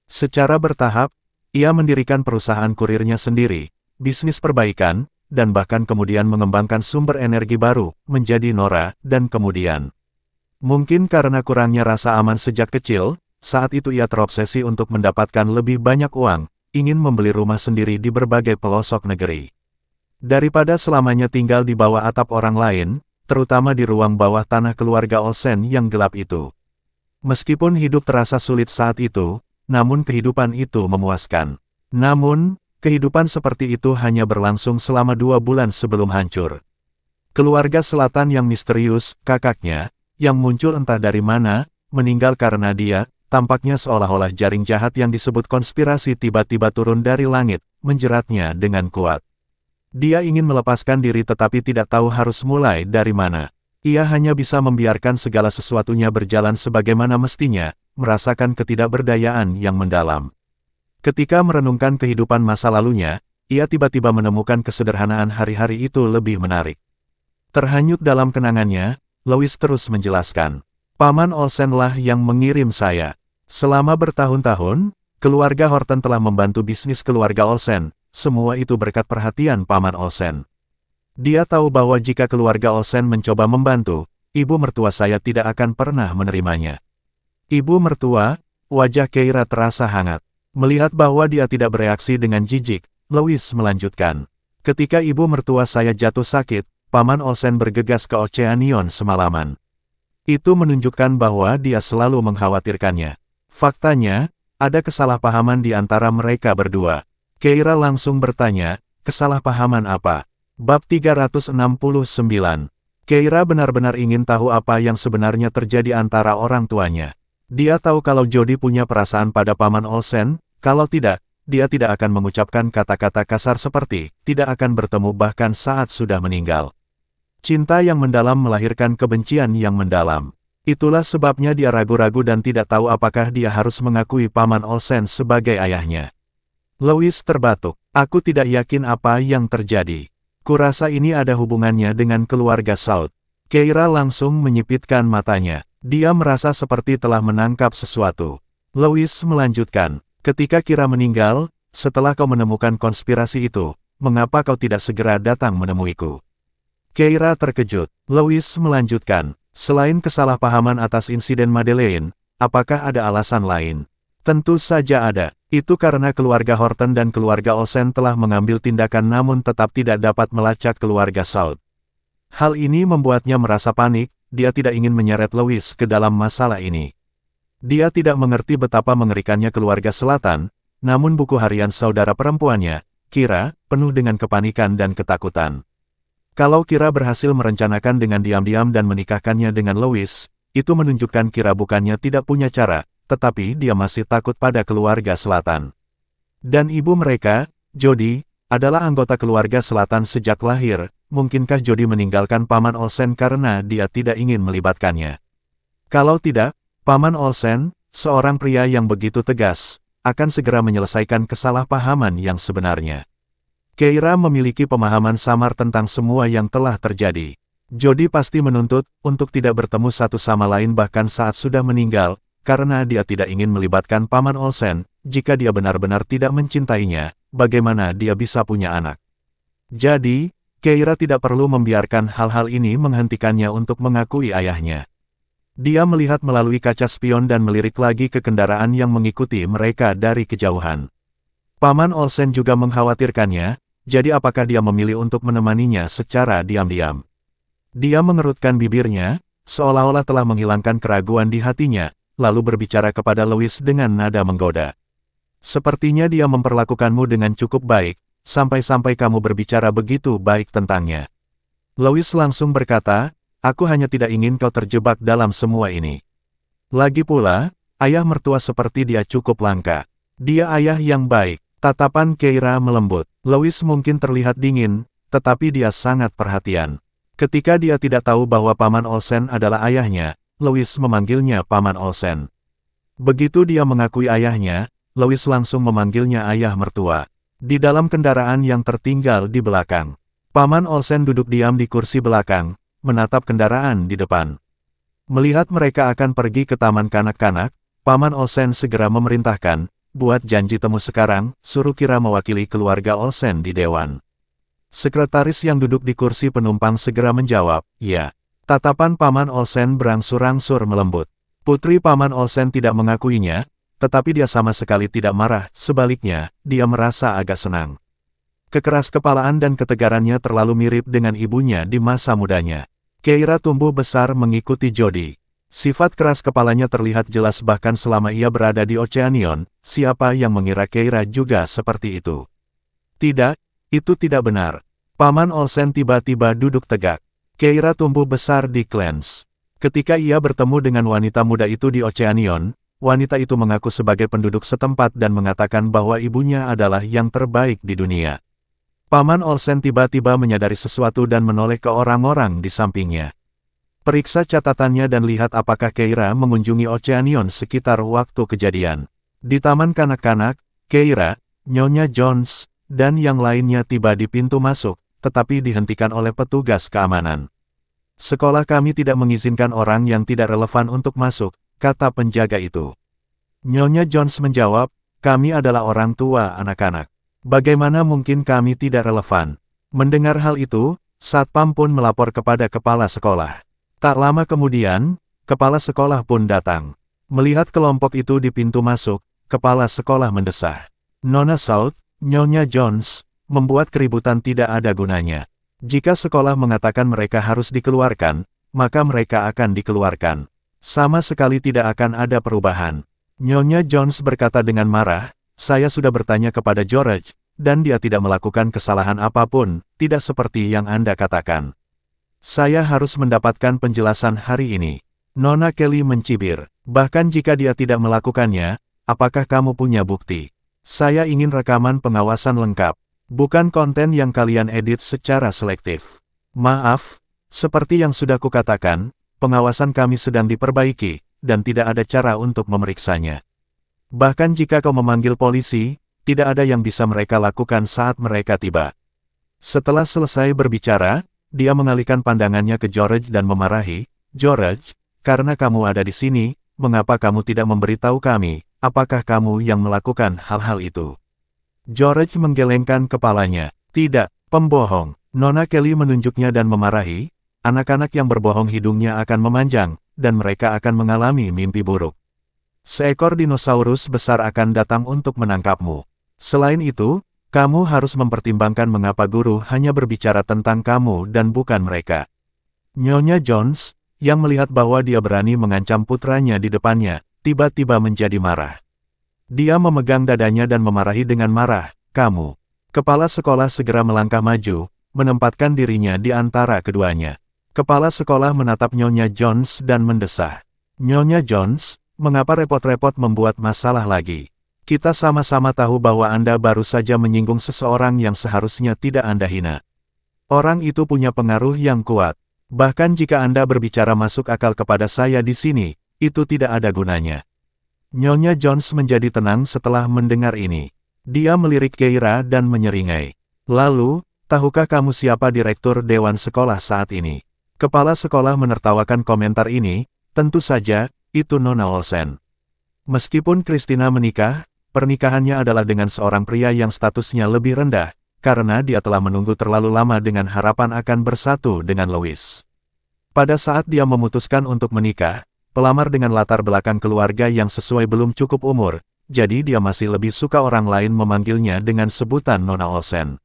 Secara bertahap, ia mendirikan perusahaan kurirnya sendiri, bisnis perbaikan, dan bahkan kemudian mengembangkan sumber energi baru, menjadi Nora, dan kemudian. Mungkin karena kurangnya rasa aman sejak kecil, saat itu ia terobsesi untuk mendapatkan lebih banyak uang, ingin membeli rumah sendiri di berbagai pelosok negeri. Daripada selamanya tinggal di bawah atap orang lain, terutama di ruang bawah tanah keluarga Olsen yang gelap itu. Meskipun hidup terasa sulit saat itu, namun kehidupan itu memuaskan. Namun, kehidupan seperti itu hanya berlangsung selama 2 bulan sebelum hancur. Keluarga selatan yang misterius, kakaknya, yang muncul entah dari mana, meninggal karena dia, tampaknya seolah-olah jaring jahat yang disebut konspirasi tiba-tiba turun dari langit, menjeratnya dengan kuat. Dia ingin melepaskan diri tetapi tidak tahu harus mulai dari mana. Ia hanya bisa membiarkan segala sesuatunya berjalan sebagaimana mestinya, merasakan ketidakberdayaan yang mendalam. Ketika merenungkan kehidupan masa lalunya, ia tiba-tiba menemukan kesederhanaan hari-hari itu lebih menarik. Terhanyut dalam kenangannya, Louis terus menjelaskan, Paman Olsen lah yang mengirim saya. Selama bertahun-tahun, keluarga Horton telah membantu bisnis keluarga Olsen, semua itu berkat perhatian Paman Olsen. Dia tahu bahwa jika keluarga Olsen mencoba membantu, ibu mertua saya tidak akan pernah menerimanya. Ibu mertua, wajah Keira terasa hangat. Melihat bahwa dia tidak bereaksi dengan jijik, Louis melanjutkan. Ketika ibu mertua saya jatuh sakit, Paman Olsen bergegas ke Oceanion semalaman. Itu menunjukkan bahwa dia selalu mengkhawatirkannya. Faktanya, ada kesalahpahaman di antara mereka berdua. Keira langsung bertanya, kesalahpahaman apa? Bab 369. Keira benar-benar ingin tahu apa yang sebenarnya terjadi antara orang tuanya. Dia tahu kalau Jody punya perasaan pada Paman Olsen, kalau tidak, dia tidak akan mengucapkan kata-kata kasar seperti, tidak akan bertemu bahkan saat sudah meninggal. Cinta yang mendalam melahirkan kebencian yang mendalam. Itulah sebabnya dia ragu-ragu dan tidak tahu apakah dia harus mengakui Paman Olsen sebagai ayahnya. Louis terbatuk. Aku tidak yakin apa yang terjadi. Kurasa ini ada hubungannya dengan keluarga South. Keira langsung menyipitkan matanya. Dia merasa seperti telah menangkap sesuatu. Louis melanjutkan, ketika Kira meninggal, setelah kau menemukan konspirasi itu, mengapa kau tidak segera datang menemuiku? Keira terkejut. Louis melanjutkan, selain kesalahpahaman atas insiden Madeleine, apakah ada alasan lain? Tentu saja ada. Itu karena keluarga Horton dan keluarga Olsen telah mengambil tindakan namun tetap tidak dapat melacak keluarga South. Hal ini membuatnya merasa panik, dia tidak ingin menyeret Louis ke dalam masalah ini. Dia tidak mengerti betapa mengerikannya keluarga selatan, namun buku harian saudara perempuannya, Kira, penuh dengan kepanikan dan ketakutan. Kalau Kira berhasil merencanakan dengan diam-diam dan menikahkannya dengan Louis, itu menunjukkan Kira bukannya tidak punya cara, tetapi dia masih takut pada keluarga selatan. Dan ibu mereka, Jody, adalah anggota keluarga selatan sejak lahir. Mungkinkah Jody meninggalkan Paman Olsen karena dia tidak ingin melibatkannya? Kalau tidak, Paman Olsen, seorang pria yang begitu tegas, akan segera menyelesaikan kesalahpahaman yang sebenarnya. Keira memiliki pemahaman samar tentang semua yang telah terjadi. Jody pasti menuntut untuk tidak bertemu satu sama lain bahkan saat sudah meninggal, karena dia tidak ingin melibatkan Paman Olsen. Jika dia benar-benar tidak mencintainya, bagaimana dia bisa punya anak? Jadi, Keira tidak perlu membiarkan hal-hal ini menghentikannya untuk mengakui ayahnya. Dia melihat melalui kaca spion dan melirik lagi ke kendaraan yang mengikuti mereka dari kejauhan. Paman Olsen juga mengkhawatirkannya, jadi apakah dia memilih untuk menemaninya secara diam-diam? Dia mengerutkan bibirnya, seolah-olah telah menghilangkan keraguan di hatinya, lalu berbicara kepada Louis dengan nada menggoda. Sepertinya dia memperlakukanmu dengan cukup baik, sampai-sampai kamu berbicara begitu baik tentangnya. Louis langsung berkata, aku hanya tidak ingin kau terjebak dalam semua ini. Lagi pula, ayah mertua seperti dia cukup langka. Dia ayah yang baik. Tatapan Keira melembut. Louis mungkin terlihat dingin, tetapi dia sangat perhatian. Ketika dia tidak tahu bahwa Paman Olsen adalah ayahnya, Louis memanggilnya Paman Olsen. Begitu dia mengakui ayahnya, Louis langsung memanggilnya ayah mertua. Di dalam kendaraan yang tertinggal di belakang, Paman Olsen duduk diam di kursi belakang, menatap kendaraan di depan. Melihat mereka akan pergi ke taman kanak-kanak, Paman Olsen segera memerintahkan, buat janji temu sekarang, suruh Kira mewakili keluarga Olsen di dewan. Sekretaris yang duduk di kursi penumpang segera menjawab, ya. Tatapan Paman Olsen berangsur-angsur melembut. Putri Paman Olsen tidak mengakuinya, tetapi dia sama sekali tidak marah, sebaliknya, dia merasa agak senang. Kekeras-kepalaan dan ketegarannya terlalu mirip dengan ibunya di masa mudanya. Keira tumbuh besar mengikuti Jody. Sifat keras kepalanya terlihat jelas bahkan selama ia berada di Oceanion, siapa yang mengira Keira juga seperti itu? Tidak, itu tidak benar. Paman Olsen tiba-tiba duduk tegak. Keira tumbuh besar di Clans. Ketika ia bertemu dengan wanita muda itu di Oceanion, wanita itu mengaku sebagai penduduk setempat dan mengatakan bahwa ibunya adalah yang terbaik di dunia. Paman Olsen tiba-tiba menyadari sesuatu dan menoleh ke orang-orang di sampingnya. Periksa catatannya dan lihat apakah Keira mengunjungi Oceanion sekitar waktu kejadian. Di taman kanak-kanak, Keira, Nyonya Jones, dan yang lainnya tiba di pintu masuk, tetapi dihentikan oleh petugas keamanan. Sekolah kami tidak mengizinkan orang yang tidak relevan untuk masuk, kata penjaga itu. Nyonya Jones menjawab, kami adalah orang tua anak-anak. Bagaimana mungkin kami tidak relevan? Mendengar hal itu, Satpam pun melapor kepada kepala sekolah. Tak lama kemudian, kepala sekolah pun datang. Melihat kelompok itu di pintu masuk, kepala sekolah mendesah. Nona South, Nyonya Jones, membuat keributan tidak ada gunanya. Jika sekolah mengatakan mereka harus dikeluarkan, maka mereka akan dikeluarkan. Sama sekali tidak akan ada perubahan. Nyonya Jones berkata dengan marah, saya sudah bertanya kepada George, dan dia tidak melakukan kesalahan apapun, tidak seperti yang Anda katakan. Saya harus mendapatkan penjelasan hari ini. Nona Kelly mencibir. Bahkan jika dia tidak melakukannya, apakah kamu punya bukti? Saya ingin rekaman pengawasan lengkap, bukan konten yang kalian edit secara selektif. Maaf, seperti yang sudah kukatakan, pengawasan kami sedang diperbaiki, dan tidak ada cara untuk memeriksanya. Bahkan jika kau memanggil polisi, tidak ada yang bisa mereka lakukan saat mereka tiba. Setelah selesai berbicara, dia mengalihkan pandangannya ke George dan memarahi, George, karena kamu ada di sini, mengapa kamu tidak memberitahu kami, apakah kamu yang melakukan hal-hal itu? George menggelengkan kepalanya. Tidak, pembohong. Nona Kelly menunjuknya dan memarahi, anak-anak yang berbohong hidungnya akan memanjang, dan mereka akan mengalami mimpi buruk. Seekor dinosaurus besar akan datang untuk menangkapmu. Selain itu, kamu harus mempertimbangkan mengapa guru hanya berbicara tentang kamu dan bukan mereka. Nyonya Jones, yang melihat bahwa dia berani mengancam putranya di depannya, tiba-tiba menjadi marah. Dia memegang dadanya dan memarahi dengan marah, kamu. Kepala sekolah segera melangkah maju, menempatkan dirinya di antara keduanya. Kepala sekolah menatap Nyonya Jones dan mendesah. Nyonya Jones, mengapa repot-repot membuat masalah lagi? Kita sama-sama tahu bahwa Anda baru saja menyinggung seseorang yang seharusnya tidak Anda hina. Orang itu punya pengaruh yang kuat. Bahkan jika Anda berbicara masuk akal kepada saya di sini, itu tidak ada gunanya. Nyonya Jones menjadi tenang setelah mendengar ini. Dia melirik Keira dan menyeringai. Lalu, tahukah kamu siapa direktur Dewan Sekolah saat ini? Kepala sekolah menertawakan komentar ini, tentu saja, itu Nona Olsen. Meskipun Christina menikah, pernikahannya adalah dengan seorang pria yang statusnya lebih rendah, karena dia telah menunggu terlalu lama dengan harapan akan bersatu dengan Louis. Pada saat dia memutuskan untuk menikah, pelamar dengan latar belakang keluarga yang sesuai belum cukup umur, jadi dia masih lebih suka orang lain memanggilnya dengan sebutan Nona Olsen.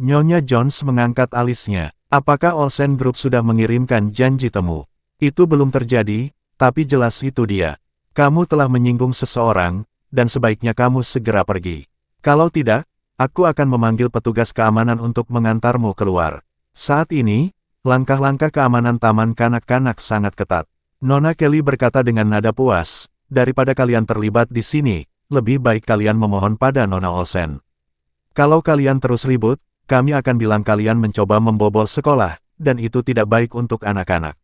Nyonya Jones mengangkat alisnya. Apakah Olsen Group sudah mengirimkan janji temu? Itu belum terjadi, tapi jelas itu dia. Kamu telah menyinggung seseorang, dan sebaiknya kamu segera pergi. Kalau tidak, aku akan memanggil petugas keamanan untuk mengantarmu keluar. Saat ini, langkah-langkah keamanan taman kanak-kanak sangat ketat. Nona Kelly berkata dengan nada puas, daripada kalian terlibat di sini, lebih baik kalian memohon pada Nona Olsen. Kalau kalian terus ribut, kami akan bilang kalian mencoba membobol sekolah, dan itu tidak baik untuk anak-anak.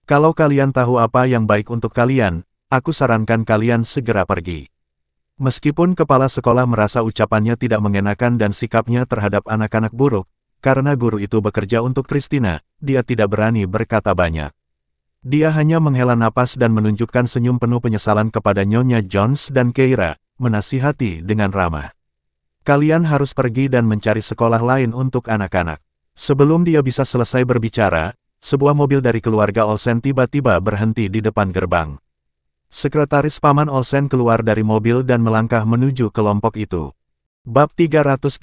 Kalau kalian tahu apa yang baik untuk kalian, aku sarankan kalian segera pergi. Meskipun kepala sekolah merasa ucapannya tidak mengenakan dan sikapnya terhadap anak-anak buruk, karena guru itu bekerja untuk Christina, dia tidak berani berkata banyak. Dia hanya menghela napas dan menunjukkan senyum penuh penyesalan kepada Nyonya Jones dan Keira, menasihati dengan ramah. Kalian harus pergi dan mencari sekolah lain untuk anak-anak. Sebelum dia bisa selesai berbicara, sebuah mobil dari keluarga Olsen tiba-tiba berhenti di depan gerbang. Sekretaris Paman Olsen keluar dari mobil dan melangkah menuju kelompok itu. Bab 370.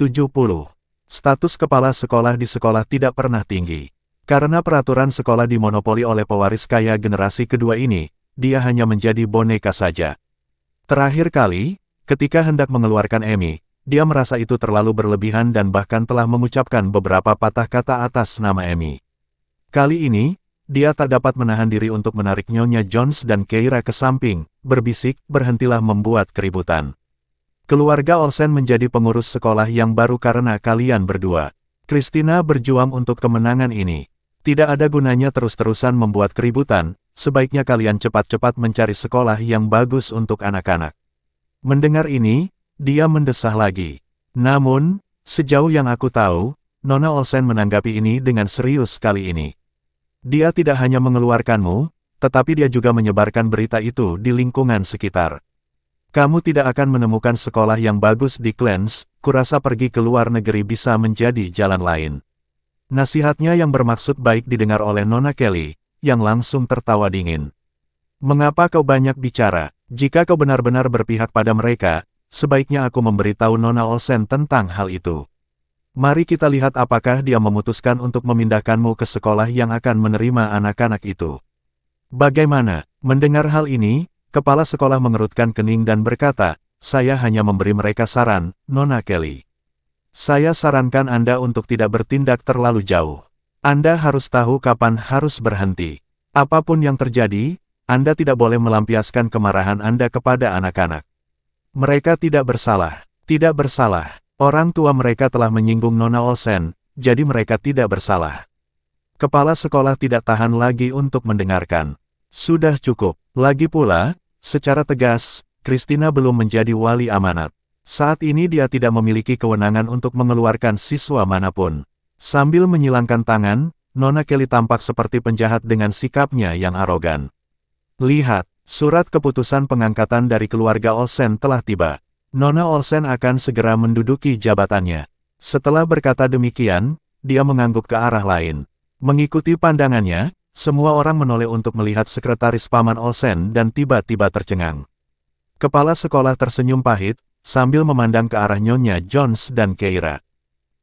Status kepala sekolah di sekolah tidak pernah tinggi. Karena peraturan sekolah dimonopoli oleh pewaris kaya generasi kedua ini, dia hanya menjadi boneka saja. Terakhir kali, ketika hendak mengeluarkan Emmy, dia merasa itu terlalu berlebihan dan bahkan telah mengucapkan beberapa patah kata atas nama Emmy. Kali ini, dia tak dapat menahan diri untuk menarik Nyonya Jones dan Keira ke samping, berbisik, berhentilah membuat keributan. Keluarga Olsen menjadi pengurus sekolah yang baru karena kalian berdua. Christina berjuang untuk kemenangan ini. Tidak ada gunanya terus-terusan membuat keributan, sebaiknya kalian cepat-cepat mencari sekolah yang bagus untuk anak-anak. Mendengar ini, dia mendesah lagi. Namun, sejauh yang aku tahu, Nona Olsen menanggapi ini dengan serius kali ini. Dia tidak hanya mengeluarkanmu, tetapi dia juga menyebarkan berita itu di lingkungan sekitar. Kamu tidak akan menemukan sekolah yang bagus di Clarence, kurasa pergi ke luar negeri bisa menjadi jalan lain. Nasihatnya yang bermaksud baik didengar oleh Nona Kelly, yang langsung tertawa dingin. Mengapa kau banyak bicara? Jika kau benar-benar berpihak pada mereka, sebaiknya aku memberitahu Nona Olsen tentang hal itu. Mari kita lihat apakah dia memutuskan untuk memindahkanmu ke sekolah yang akan menerima anak-anak itu. Bagaimana? Mendengar hal ini, kepala sekolah mengerutkan kening dan berkata, saya hanya memberi mereka saran, Nona Kelly. Saya sarankan Anda untuk tidak bertindak terlalu jauh. Anda harus tahu kapan harus berhenti. Apapun yang terjadi, Anda tidak boleh melampiaskan kemarahan Anda kepada anak-anak. Mereka tidak bersalah. Tidak bersalah. Orang tua mereka telah menyinggung Nona Olsen, jadi mereka tidak bersalah. Kepala sekolah tidak tahan lagi untuk mendengarkan. Sudah cukup. Lagi pula, secara tegas, Christina belum menjadi wali amanat. Saat ini dia tidak memiliki kewenangan untuk mengeluarkan siswa manapun. Sambil menyilangkan tangan, Nona Kelly tampak seperti penjahat dengan sikapnya yang arogan. Lihat, surat keputusan pengangkatan dari keluarga Olsen telah tiba. Nona Olsen akan segera menduduki jabatannya. Setelah berkata demikian, dia mengangguk ke arah lain. Mengikuti pandangannya, semua orang menoleh untuk melihat sekretaris Paman Olsen dan tiba-tiba tercengang. Kepala sekolah tersenyum pahit, sambil memandang ke arah Nyonya Jones dan Keira.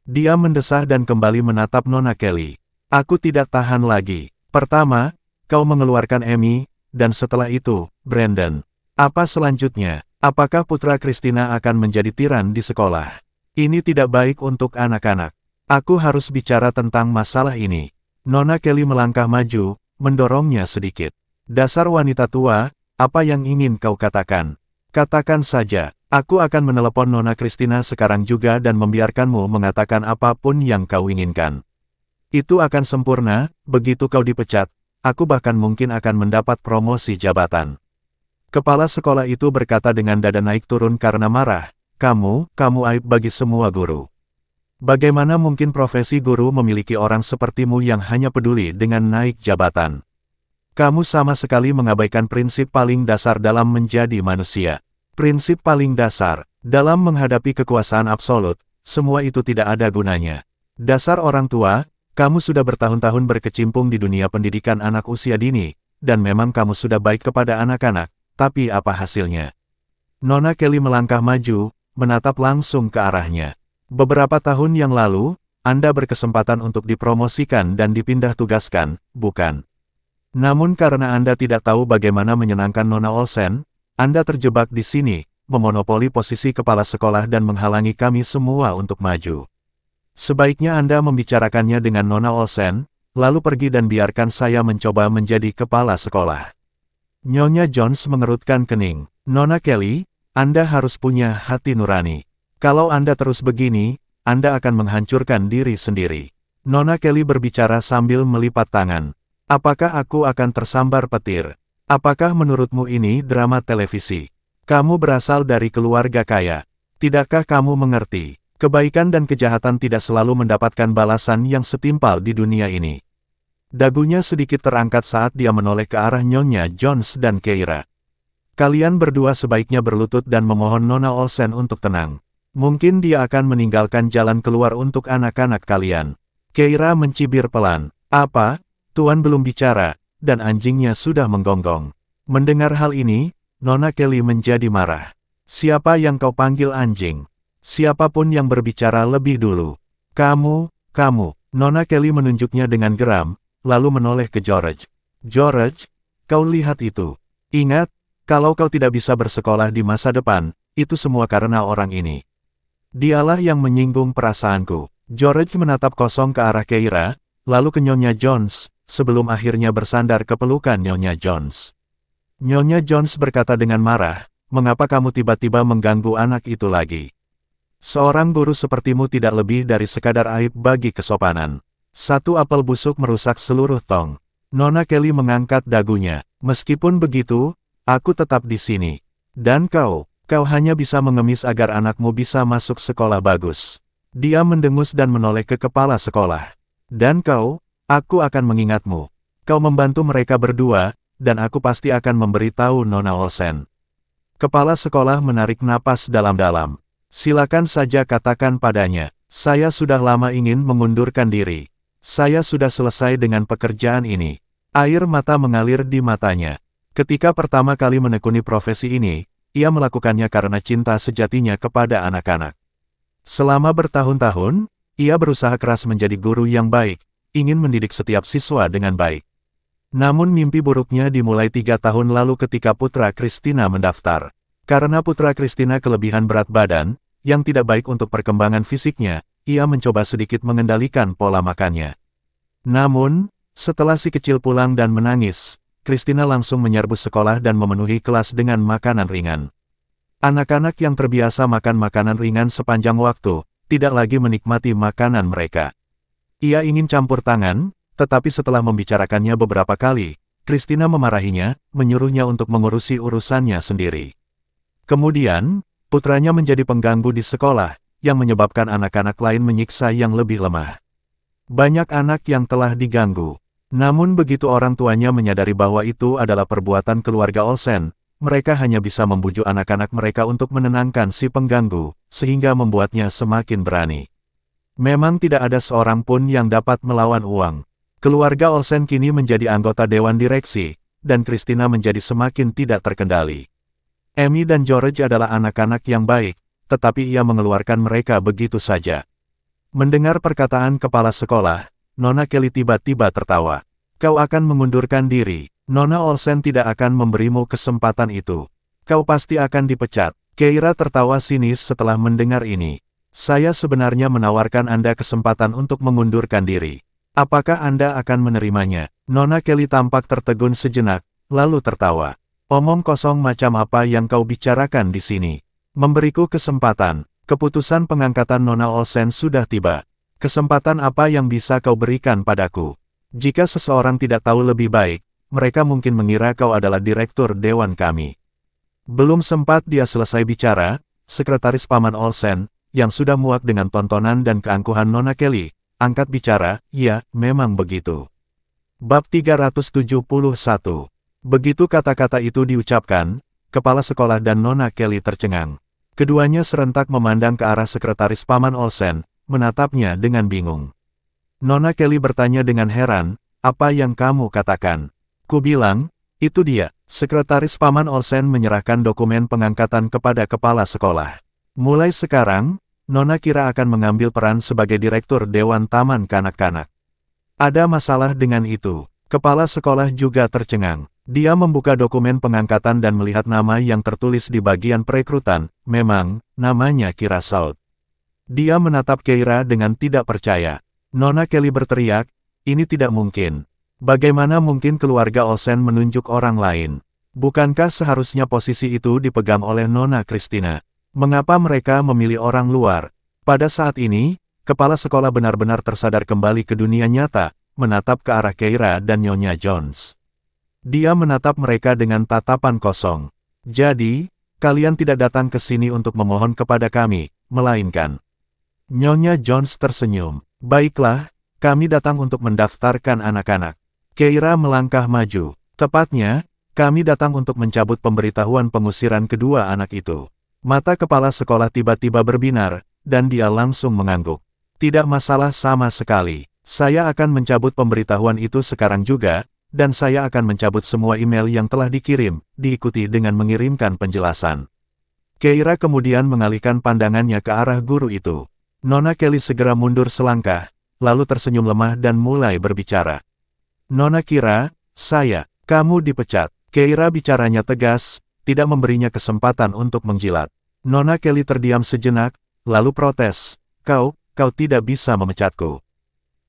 Dia mendesah dan kembali menatap Nona Kelly. Aku tidak tahan lagi. Pertama, kau mengeluarkan Amy, dan setelah itu, Brandon. Apa selanjutnya? Apakah putra Christina akan menjadi tiran di sekolah? Ini tidak baik untuk anak-anak. Aku harus bicara tentang masalah ini. Nona Kelly melangkah maju, mendorongnya sedikit. Dasar wanita tua, apa yang ingin kau katakan? Katakan saja, aku akan menelepon Nona Christina sekarang juga dan membiarkanmu mengatakan apapun yang kau inginkan. Itu akan sempurna, begitu kau dipecat, aku bahkan mungkin akan mendapat promosi jabatan. Kepala sekolah itu berkata dengan dada naik turun karena marah, kamu aib bagi semua guru. Bagaimana mungkin profesi guru memiliki orang sepertimu yang hanya peduli dengan naik jabatan? Kamu sama sekali mengabaikan prinsip paling dasar dalam menjadi manusia. Prinsip paling dasar, dalam menghadapi kekuasaan absolut, semua itu tidak ada gunanya. Dasar orang tua, kamu sudah bertahun-tahun berkecimpung di dunia pendidikan anak usia dini, dan memang kamu sudah baik kepada anak-anak, tapi apa hasilnya? Nona Kelly melangkah maju, menatap langsung ke arahnya. Beberapa tahun yang lalu, Anda berkesempatan untuk dipromosikan dan dipindah tugaskan, bukan? Namun karena Anda tidak tahu bagaimana menyenangkan Nona Olsen, Anda terjebak di sini, memonopoli posisi kepala sekolah dan menghalangi kami semua untuk maju. Sebaiknya Anda membicarakannya dengan Nona Olsen, lalu pergi dan biarkan saya mencoba menjadi kepala sekolah. Nyonya Jones mengerutkan kening. Nona Kelly, Anda harus punya hati nurani. Kalau Anda terus begini, Anda akan menghancurkan diri sendiri. Nona Kelly berbicara sambil melipat tangan. Apakah aku akan tersambar petir? Apakah menurutmu ini drama televisi? Kamu berasal dari keluarga kaya. Tidakkah kamu mengerti? Kebaikan dan kejahatan tidak selalu mendapatkan balasan yang setimpal di dunia ini. Dagunya sedikit terangkat saat dia menoleh ke arah Nyonya Jones dan Keira. Kalian berdua sebaiknya berlutut dan memohon Nona Olsen untuk tenang. Mungkin dia akan meninggalkan jalan keluar untuk anak-anak kalian. Keira mencibir pelan. Apa? Tuan belum bicara, dan anjingnya sudah menggonggong. Mendengar hal ini, Nona Kelly menjadi marah. Siapa yang kau panggil anjing? Siapapun yang berbicara lebih dulu. Kamu. Nona Kelly menunjuknya dengan geram, lalu menoleh ke George. George, kau lihat itu. Ingat, kalau kau tidak bisa bersekolah di masa depan, itu semua karena orang ini. Dialah yang menyinggung perasaanku. George menatap kosong ke arah Keira, lalu ke Nyonya Jones, sebelum akhirnya bersandar ke pelukan Nyonya Jones. Nyonya Jones berkata dengan marah, mengapa kamu tiba-tiba mengganggu anak itu lagi? Seorang guru sepertimu tidak lebih dari sekadar aib bagi kesopanan. Satu apel busuk merusak seluruh tong. Nona Kelly mengangkat dagunya. Meskipun begitu, aku tetap di sini. Dan kau hanya bisa mengemis agar anakmu bisa masuk sekolah bagus. Dia mendengus dan menoleh ke kepala sekolah. Dan aku akan mengingatmu. Kau membantu mereka berdua, dan aku pasti akan memberitahu Nona Olsen. Kepala sekolah menarik napas dalam-dalam. Silakan saja katakan padanya, saya sudah lama ingin mengundurkan diri. Saya sudah selesai dengan pekerjaan ini. Air mata mengalir di matanya. Ketika pertama kali menekuni profesi ini, ia melakukannya karena cinta sejatinya kepada anak-anak. Selama bertahun-tahun, ia berusaha keras menjadi guru yang baik, ingin mendidik setiap siswa dengan baik. Namun mimpi buruknya dimulai 3 tahun lalu ketika putra Christina mendaftar. Karena putra Christina kelebihan berat badan, yang tidak baik untuk perkembangan fisiknya, ia mencoba sedikit mengendalikan pola makannya. Namun, setelah si kecil pulang dan menangis, Christina langsung menyerbu sekolah dan memenuhi kelas dengan makanan ringan. Anak-anak yang terbiasa makan makanan ringan sepanjang waktu, tidak lagi menikmati makanan mereka. Ia ingin campur tangan, tetapi setelah membicarakannya beberapa kali, Christina memarahinya, menyuruhnya untuk mengurusi urusannya sendiri. Kemudian, putranya menjadi pengganggu di sekolah, yang menyebabkan anak-anak lain menyiksa yang lebih lemah. Banyak anak yang telah diganggu. Namun begitu orang tuanya menyadari bahwa itu adalah perbuatan keluarga Olsen, mereka hanya bisa membujuk anak-anak mereka untuk menenangkan si pengganggu, sehingga membuatnya semakin berani. Memang tidak ada seorang pun yang dapat melawan uang. Keluarga Olsen kini menjadi anggota dewan direksi, dan Christina menjadi semakin tidak terkendali. Amy dan George adalah anak-anak yang baik, tetapi ia mengeluarkan mereka begitu saja. Mendengar perkataan kepala sekolah, Nona Kelly tiba-tiba tertawa. Kau akan mengundurkan diri. Nona Olsen tidak akan memberimu kesempatan itu. Kau pasti akan dipecat. Keira tertawa sinis setelah mendengar ini. Saya sebenarnya menawarkan Anda kesempatan untuk mengundurkan diri. Apakah Anda akan menerimanya? Nona Kelly tampak tertegun sejenak, lalu tertawa. Omong kosong macam apa yang kau bicarakan di sini? Memberiku kesempatan. Keputusan pengangkatan Nona Olsen sudah tiba. Kesempatan apa yang bisa kau berikan padaku? Jika seseorang tidak tahu lebih baik, mereka mungkin mengira kau adalah direktur dewan kami. Belum sempat dia selesai bicara, sekretaris Paman Olsen, yang sudah muak dengan tontonan dan keangkuhan Nona Kelly, angkat bicara, ya, memang begitu. Bab 371. Begitu kata-kata itu diucapkan, kepala sekolah dan Nona Kelly tercengang. Keduanya serentak memandang ke arah sekretaris Paman Olsen, menatapnya dengan bingung. Nona Kelly bertanya dengan heran, apa yang kamu katakan? Ku bilang, itu dia. Sekretaris Paman Olsen menyerahkan dokumen pengangkatan kepada kepala sekolah. Mulai sekarang, Nona Kira akan mengambil peran sebagai direktur Dewan Taman Kanak-Kanak. Ada masalah dengan itu. Kepala sekolah juga tercengang. Dia membuka dokumen pengangkatan dan melihat nama yang tertulis di bagian perekrutan. Memang, namanya Kira Saud. Dia menatap Keira dengan tidak percaya. Nona Kelly berteriak, ini tidak mungkin. Bagaimana mungkin keluarga Olsen menunjuk orang lain? Bukankah seharusnya posisi itu dipegang oleh Nona Christina? Mengapa mereka memilih orang luar? Pada saat ini, kepala sekolah benar-benar tersadar kembali ke dunia nyata, menatap ke arah Keira dan Nyonya Jones. Dia menatap mereka dengan tatapan kosong. Jadi, kalian tidak datang ke sini untuk memohon kepada kami, melainkan. Nyonya Jones tersenyum. Baiklah, kami datang untuk mendaftarkan anak-anak. Keira melangkah maju. Tepatnya, kami datang untuk mencabut pemberitahuan pengusiran kedua anak itu. Mata kepala sekolah tiba-tiba berbinar, dan dia langsung mengangguk. Tidak masalah sama sekali. Saya akan mencabut pemberitahuan itu sekarang juga, dan saya akan mencabut semua email yang telah dikirim, diikuti dengan mengirimkan penjelasan. Keira kemudian mengalihkan pandangannya ke arah guru itu. Nona Kelly segera mundur selangkah, lalu tersenyum lemah dan mulai berbicara. Nona Kira, kamu dipecat. Keira bicaranya tegas, tidak memberinya kesempatan untuk menjilat. Nona Kelly terdiam sejenak, lalu protes, kau tidak bisa memecatku.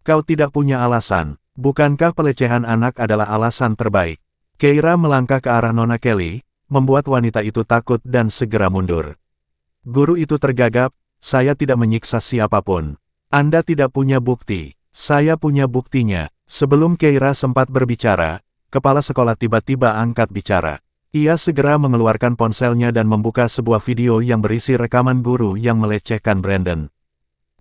Kau tidak punya alasan, bukankah pelecehan anak adalah alasan terbaik? Keira melangkah ke arah Nona Kelly, membuat wanita itu takut dan segera mundur. Guru itu tergagap, saya tidak menyiksa siapapun. Anda tidak punya bukti, saya punya buktinya. Sebelum Keira sempat berbicara, kepala sekolah tiba-tiba angkat bicara. Ia segera mengeluarkan ponselnya dan membuka sebuah video yang berisi rekaman guru yang melecehkan Brandon.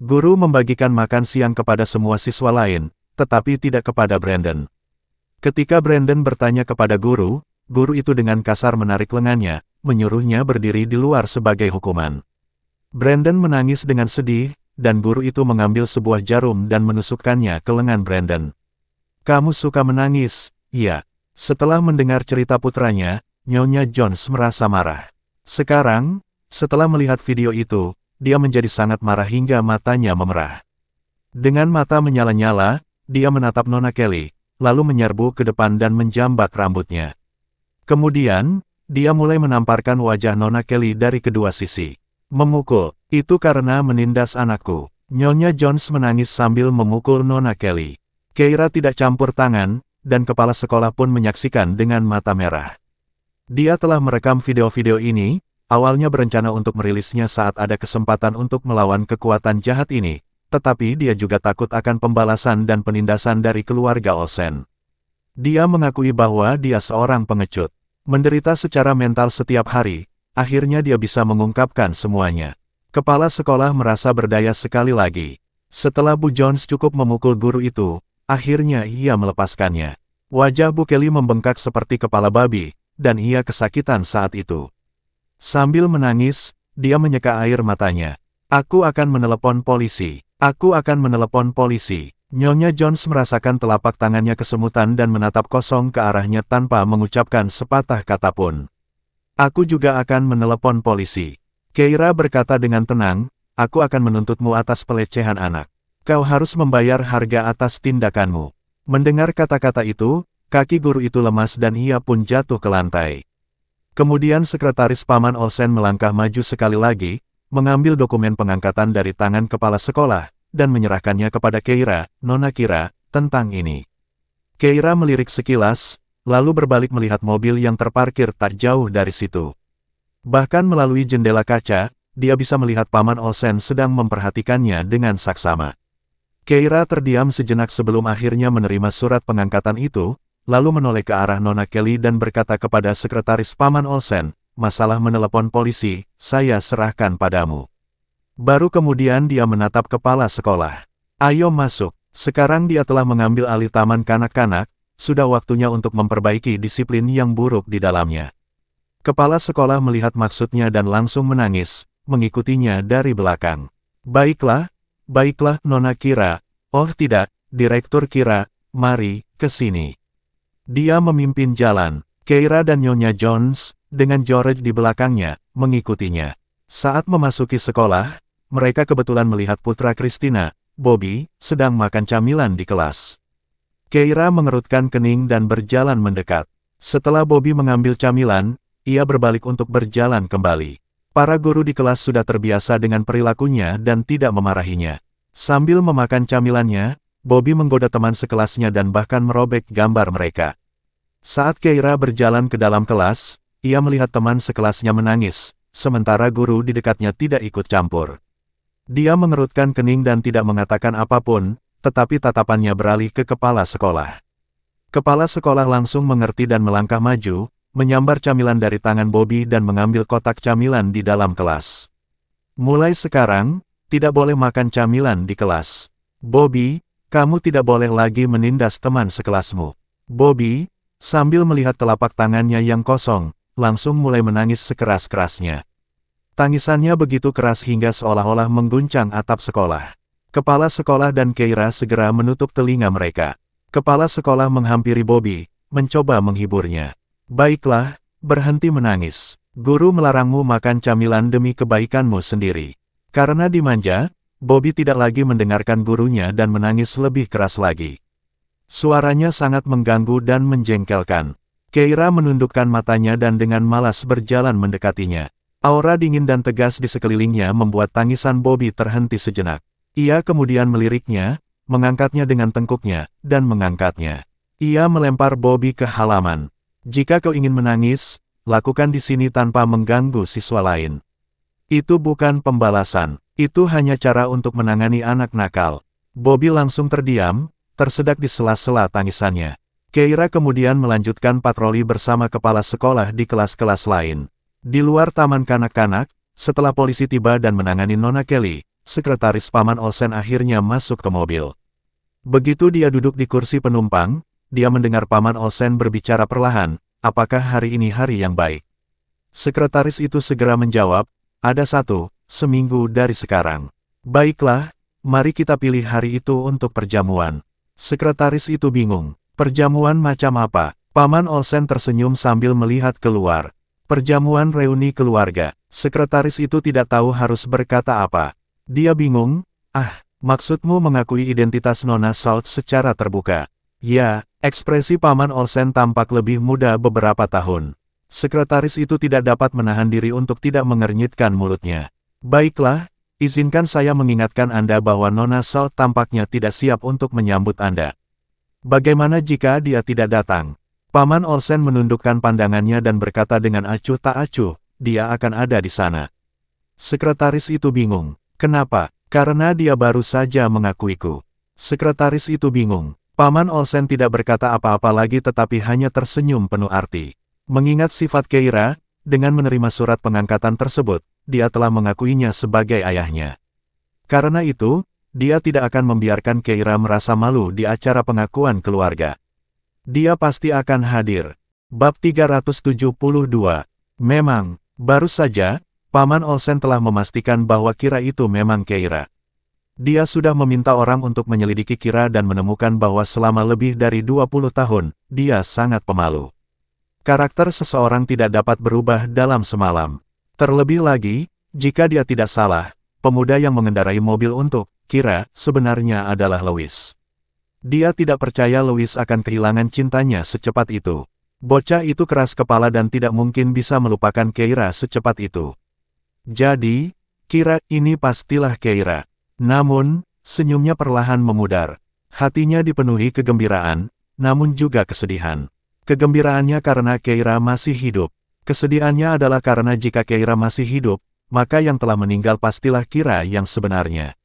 Guru membagikan makan siang kepada semua siswa lain, tetapi tidak kepada Brandon. Ketika Brandon bertanya kepada guru itu dengan kasar menarik lengannya, menyuruhnya berdiri di luar sebagai hukuman. Brandon menangis dengan sedih, dan guru itu mengambil sebuah jarum dan menusukkannya ke lengan Brandon. Kamu suka menangis, iya. Setelah mendengar cerita putranya, Nyonya Jones merasa marah. Sekarang, setelah melihat video itu, dia menjadi sangat marah hingga matanya memerah. Dengan mata menyala-nyala, dia menatap Nona Kelly, lalu menyerbu ke depan dan menjambak rambutnya. Kemudian, dia mulai menamparkan wajah Nona Kelly dari kedua sisi. Memukul, itu karena menindas anakku. Nyonya Jones menangis sambil memukul Nona Kelly. Keira tidak campur tangan, dan kepala sekolah pun menyaksikan dengan mata merah. Dia telah merekam video-video ini, awalnya berencana untuk merilisnya saat ada kesempatan untuk melawan kekuatan jahat ini, tetapi dia juga takut akan pembalasan dan penindasan dari keluarga Olsen. Dia mengakui bahwa dia seorang pengecut. Menderita secara mental setiap hari, akhirnya dia bisa mengungkapkan semuanya. Kepala sekolah merasa berdaya sekali lagi. Setelah Bu Jones cukup memukul guru itu, akhirnya ia melepaskannya. Wajah Bu Kelly membengkak seperti kepala babi, dan ia kesakitan saat itu. Sambil menangis, dia menyeka air matanya. Aku akan menelepon polisi. Aku akan menelepon polisi. Nyonya Jones merasakan telapak tangannya kesemutan dan menatap kosong ke arahnya tanpa mengucapkan sepatah kata pun. Aku juga akan menelepon polisi. Keira berkata dengan tenang, aku akan menuntutmu atas pelecehan anak. Kau harus membayar harga atas tindakanmu. Mendengar kata-kata itu, kaki guru itu lemas dan ia pun jatuh ke lantai. Kemudian sekretaris Paman Olsen melangkah maju sekali lagi, mengambil dokumen pengangkatan dari tangan kepala sekolah, dan menyerahkannya kepada Keira, Nona Kira, tentang ini. Keira melirik sekilas, lalu berbalik melihat mobil yang terparkir tak jauh dari situ. Bahkan melalui jendela kaca, dia bisa melihat Paman Olsen sedang memperhatikannya dengan saksama. Keira terdiam sejenak sebelum akhirnya menerima surat pengangkatan itu, lalu menoleh ke arah Nona Kelly dan berkata kepada sekretaris Paman Olsen, masalah menelepon polisi, saya serahkan padamu. Baru kemudian dia menatap kepala sekolah. Ayo masuk, sekarang dia telah mengambil alih taman kanak-kanak, sudah waktunya untuk memperbaiki disiplin yang buruk di dalamnya. Kepala sekolah melihat maksudnya dan langsung menangis, mengikutinya dari belakang. Baiklah, baiklah Nona Kira, oh tidak, Direktur Kira, mari, ke sini. Dia memimpin jalan, Keira dan Nyonya Jones, dengan George di belakangnya, mengikutinya. Saat memasuki sekolah, mereka kebetulan melihat putra Christina, Bobby, sedang makan camilan di kelas. Keira mengerutkan kening dan berjalan mendekat. Setelah Bobby mengambil camilan, ia berbalik untuk berjalan kembali. Para guru di kelas sudah terbiasa dengan perilakunya dan tidak memarahinya. Sambil memakan camilannya, Bobby menggoda teman sekelasnya dan bahkan merobek gambar mereka. Saat Keira berjalan ke dalam kelas, ia melihat teman sekelasnya menangis, sementara guru di dekatnya tidak ikut campur. Dia mengerutkan kening dan tidak mengatakan apapun, tetapi tatapannya beralih ke kepala sekolah. Kepala sekolah langsung mengerti dan melangkah maju, menyambar camilan dari tangan Bobby dan mengambil kotak camilan di dalam kelas. Mulai sekarang, tidak boleh makan camilan di kelas. Bobby, kamu tidak boleh lagi menindas teman sekelasmu. Bobby, sambil melihat telapak tangannya yang kosong, langsung mulai menangis sekeras-kerasnya. Tangisannya begitu keras hingga seolah-olah mengguncang atap sekolah. Kepala sekolah dan Keira segera menutup telinga mereka. Kepala sekolah menghampiri Bobby, mencoba menghiburnya. Baiklah, berhenti menangis. Guru melarangmu makan camilan demi kebaikanmu sendiri. Karena dimanja, Bobby tidak lagi mendengarkan gurunya dan menangis lebih keras lagi. Suaranya sangat mengganggu dan menjengkelkan. Keira menundukkan matanya dan dengan malas berjalan mendekatinya. Aura dingin dan tegas di sekelilingnya membuat tangisan Bobby terhenti sejenak. Ia kemudian meliriknya, mengangkatnya dengan tengkuknya, dan mengangkatnya. Ia melempar Bobby ke halaman. Jika kau ingin menangis, lakukan di sini tanpa mengganggu siswa lain. Itu bukan pembalasan, itu hanya cara untuk menangani anak nakal. Bobby langsung terdiam, tersedak di sela-sela tangisannya. Keira kemudian melanjutkan patroli bersama kepala sekolah di kelas-kelas lain. Di luar taman kanak-kanak, setelah polisi tiba dan menangani Nona Kelly, sekretaris Paman Olsen akhirnya masuk ke mobil. Begitu dia duduk di kursi penumpang, dia mendengar Paman Olsen berbicara perlahan, apakah hari ini hari yang baik? Sekretaris itu segera menjawab, ada satu, seminggu dari sekarang. Baiklah, mari kita pilih hari itu untuk perjamuan. Sekretaris itu bingung. Perjamuan macam apa? Paman Olsen tersenyum sambil melihat keluar. Perjamuan reuni keluarga. Sekretaris itu tidak tahu harus berkata apa. Dia bingung. Maksudmu mengakui identitas Nona South secara terbuka? Ya, ekspresi Paman Olsen tampak lebih muda beberapa tahun. Sekretaris itu tidak dapat menahan diri untuk tidak mengernyitkan mulutnya. Baiklah, izinkan saya mengingatkan Anda bahwa Nona South tampaknya tidak siap untuk menyambut Anda. Bagaimana jika dia tidak datang? Paman Olsen menundukkan pandangannya dan berkata dengan acuh tak acuh, dia akan ada di sana. Sekretaris itu bingung. Kenapa? Karena dia baru saja mengakuiku. Sekretaris itu bingung. Paman Olsen tidak berkata apa-apa lagi tetapi hanya tersenyum penuh arti. Mengingat sifat Keira, dengan menerima surat pengangkatan tersebut, dia telah mengakuinya sebagai ayahnya. Karena itu, dia tidak akan membiarkan Keira merasa malu di acara pengakuan keluarga. Dia pasti akan hadir. Bab 372. Memang, baru saja, Paman Olsen telah memastikan bahwa Kira itu memang Keira. Dia sudah meminta orang untuk menyelidiki Kira dan menemukan bahwa selama lebih dari 20 tahun, dia sangat pemalu. Karakter seseorang tidak dapat berubah dalam semalam. Terlebih lagi, jika dia tidak salah, pemuda yang mengendarai mobil untuk Kira sebenarnya adalah Louis. Dia tidak percaya Louis akan kehilangan cintanya secepat itu. Bocah itu keras kepala dan tidak mungkin bisa melupakan Keira secepat itu. Jadi, Kira ini pastilah Keira. Namun, senyumnya perlahan memudar. Hatinya dipenuhi kegembiraan, namun juga kesedihan. Kegembiraannya karena Keira masih hidup. Kesedihannya adalah karena jika Keira masih hidup, maka yang telah meninggal pastilah Kira yang sebenarnya.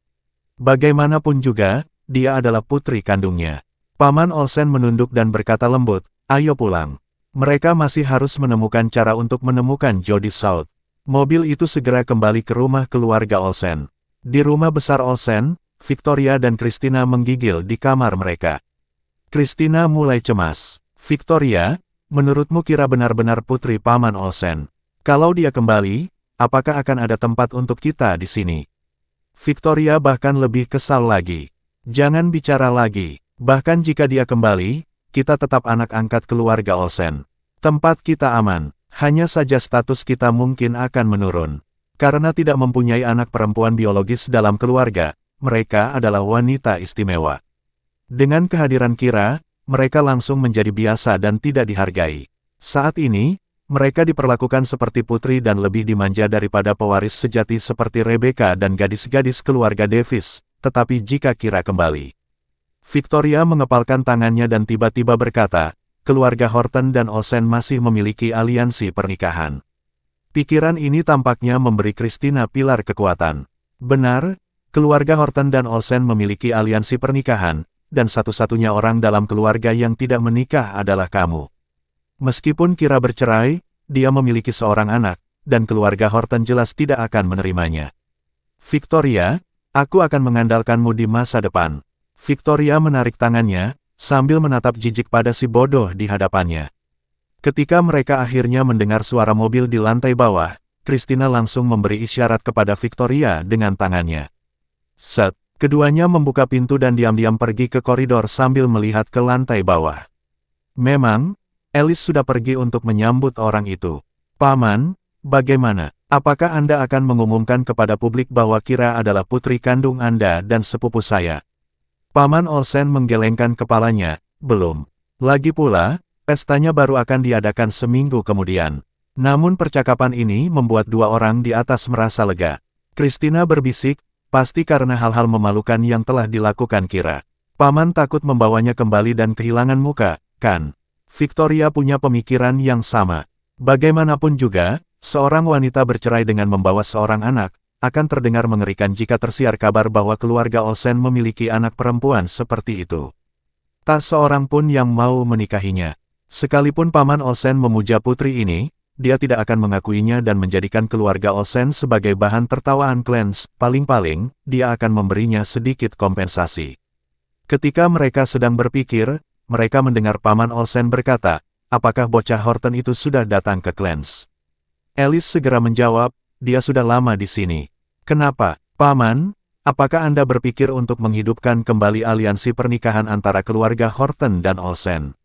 Bagaimanapun juga, dia adalah putri kandungnya. Paman Olsen menunduk dan berkata lembut, ayo pulang. Mereka masih harus menemukan cara untuk menemukan Jody South. Mobil itu segera kembali ke rumah keluarga Olsen. Di rumah besar Olsen, Victoria dan Christina menggigil di kamar mereka. Christina mulai cemas. Victoria, menurutmu Kira benar-benar putri Paman Olsen? Kalau dia kembali, apakah akan ada tempat untuk kita di sini? Victoria bahkan lebih kesal lagi. Jangan bicara lagi. Bahkan jika dia kembali, kita tetap anak angkat keluarga Olsen. Tempat kita aman. Hanya saja status kita mungkin akan menurun. Karena tidak mempunyai anak perempuan biologis dalam keluarga, mereka adalah wanita istimewa. Dengan kehadiran Kira, mereka langsung menjadi biasa dan tidak dihargai. Saat ini, mereka diperlakukan seperti putri dan lebih dimanja daripada pewaris sejati seperti Rebecca dan gadis-gadis keluarga Davis, tetapi jika Kira kembali. Victoria mengepalkan tangannya dan tiba-tiba berkata, keluarga Horton dan Olsen masih memiliki aliansi pernikahan. Pikiran ini tampaknya memberi Christina pilar kekuatan. Benar, keluarga Horton dan Olsen memiliki aliansi pernikahan, dan satu-satunya orang dalam keluarga yang tidak menikah adalah kamu. Meskipun Kira bercerai, dia memiliki seorang anak, dan keluarga Horton jelas tidak akan menerimanya. Victoria, aku akan mengandalkanmu di masa depan. Victoria menarik tangannya, sambil menatap jijik pada si bodoh di hadapannya. Ketika mereka akhirnya mendengar suara mobil di lantai bawah, Christina langsung memberi isyarat kepada Victoria dengan tangannya. Set, keduanya membuka pintu dan diam-diam pergi ke koridor sambil melihat ke lantai bawah. Memang, Alice sudah pergi untuk menyambut orang itu. Paman, bagaimana? Apakah Anda akan mengumumkan kepada publik bahwa Kira adalah putri kandung Anda dan sepupu saya? Paman Olsen menggelengkan kepalanya, belum. Lagi pula, pestanya baru akan diadakan seminggu kemudian. Namun percakapan ini membuat dua orang di atas merasa lega. Christina berbisik, pasti karena hal-hal memalukan yang telah dilakukan Kira. Paman takut membawanya kembali dan kehilangan muka, kan? Victoria punya pemikiran yang sama. Bagaimanapun juga, seorang wanita bercerai dengan membawa seorang anak, akan terdengar mengerikan jika tersiar kabar bahwa keluarga Olsen memiliki anak perempuan seperti itu. Tak seorang pun yang mau menikahinya. Sekalipun Paman Olsen memuja putri ini, dia tidak akan mengakuinya dan menjadikan keluarga Olsen sebagai bahan tertawaan Clans, paling-paling, dia akan memberinya sedikit kompensasi. Ketika mereka sedang berpikir, mereka mendengar Paman Olsen berkata, apakah bocah Horton itu sudah datang ke Clans? Alice segera menjawab, dia sudah lama di sini. Kenapa, Paman? Apakah Anda berpikir untuk menghidupkan kembali aliansi pernikahan antara keluarga Horton dan Olsen?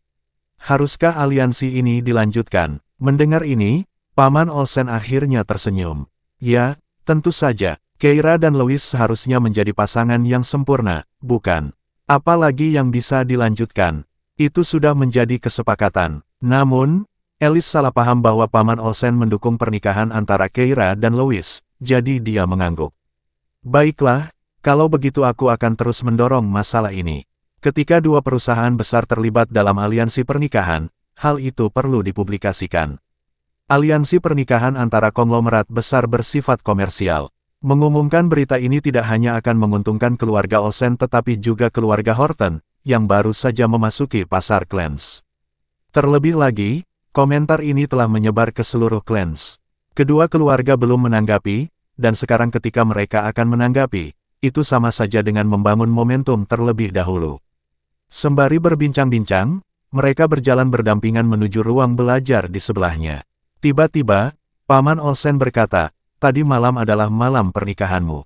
Haruskah aliansi ini dilanjutkan? Mendengar ini, Paman Olsen akhirnya tersenyum. Ya, tentu saja. Keira dan Louis seharusnya menjadi pasangan yang sempurna, bukan? Apalagi yang bisa dilanjutkan? Itu sudah menjadi kesepakatan. Namun, Alice salah paham bahwa Paman Olsen mendukung pernikahan antara Keira dan Louis, jadi dia mengangguk. Baiklah, kalau begitu aku akan terus mendorong masalah ini. Ketika dua perusahaan besar terlibat dalam aliansi pernikahan, hal itu perlu dipublikasikan. Aliansi pernikahan antara konglomerat besar bersifat komersial. Mengumumkan berita ini tidak hanya akan menguntungkan keluarga Olsen tetapi juga keluarga Horton, yang baru saja memasuki pasar Clans. Terlebih lagi, komentar ini telah menyebar ke seluruh Clans. Kedua keluarga belum menanggapi, dan sekarang ketika mereka akan menanggapi, itu sama saja dengan membangun momentum terlebih dahulu. Sembari berbincang-bincang, mereka berjalan berdampingan menuju ruang belajar di sebelahnya. Tiba-tiba, Paman Olsen berkata, "Tadi malam adalah malam pernikahanmu.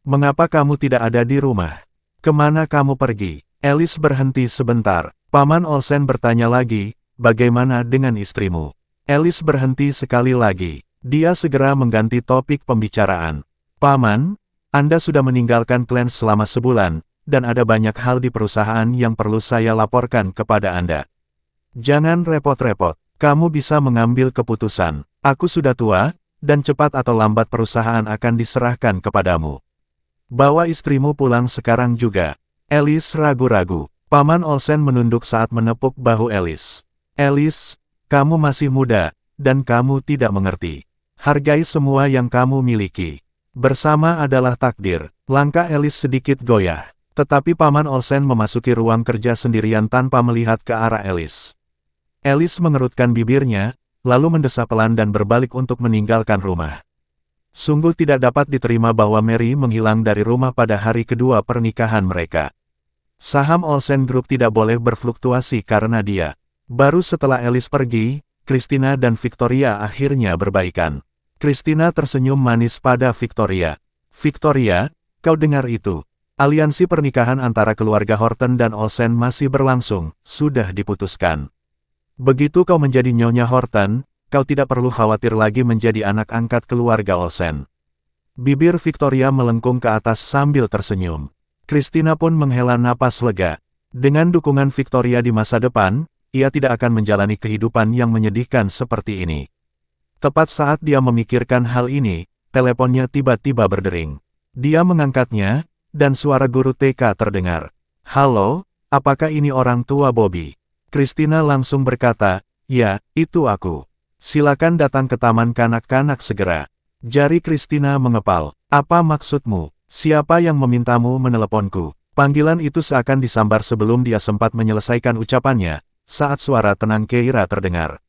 Mengapa kamu tidak ada di rumah? Kemana kamu pergi?" Alice berhenti sebentar. Paman Olsen bertanya lagi, "Bagaimana dengan istrimu?" Alice berhenti sekali lagi. Dia segera mengganti topik pembicaraan. "Paman, Anda sudah meninggalkan Clans selama sebulan, dan ada banyak hal di perusahaan yang perlu saya laporkan kepada Anda. Jangan repot-repot, kamu bisa mengambil keputusan. Aku sudah tua, dan cepat atau lambat perusahaan akan diserahkan kepadamu. Bawa istrimu pulang sekarang juga." Alice ragu-ragu. Paman Olsen menunduk saat menepuk bahu Alice. "Alice, kamu masih muda, dan kamu tidak mengerti. Hargai semua yang kamu miliki. Bersama adalah takdir." Langkah Alice sedikit goyah. Tetapi Paman Olsen memasuki ruang kerja sendirian tanpa melihat ke arah Alice. Alice mengerutkan bibirnya, lalu mendesah pelan dan berbalik untuk meninggalkan rumah. Sungguh tidak dapat diterima bahwa Mary menghilang dari rumah pada hari kedua pernikahan mereka. Saham Olsen Group tidak boleh berfluktuasi karena dia. Baru setelah Alice pergi, Christina dan Victoria akhirnya berbaikan. Christina tersenyum manis pada Victoria. "Victoria, kau dengar itu? Aliansi pernikahan antara keluarga Horton dan Olsen masih berlangsung, sudah diputuskan. Begitu kau menjadi Nyonya Horton, kau tidak perlu khawatir lagi menjadi anak angkat keluarga Olsen." Bibir Victoria melengkung ke atas sambil tersenyum. Christina pun menghela napas lega. Dengan dukungan Victoria di masa depan, ia tidak akan menjalani kehidupan yang menyedihkan seperti ini. Tepat saat dia memikirkan hal ini, teleponnya tiba-tiba berdering. Dia mengangkatnya, dan suara guru TK terdengar. "Halo, apakah ini orang tua Bobby?" Christina langsung berkata, "Ya, itu aku. Silakan datang ke taman kanak-kanak segera." Jari Christina mengepal. "Apa maksudmu? Siapa yang memintamu meneleponku?" Panggilan itu seakan disambar sebelum dia sempat menyelesaikan ucapannya, saat suara tenang Keira terdengar.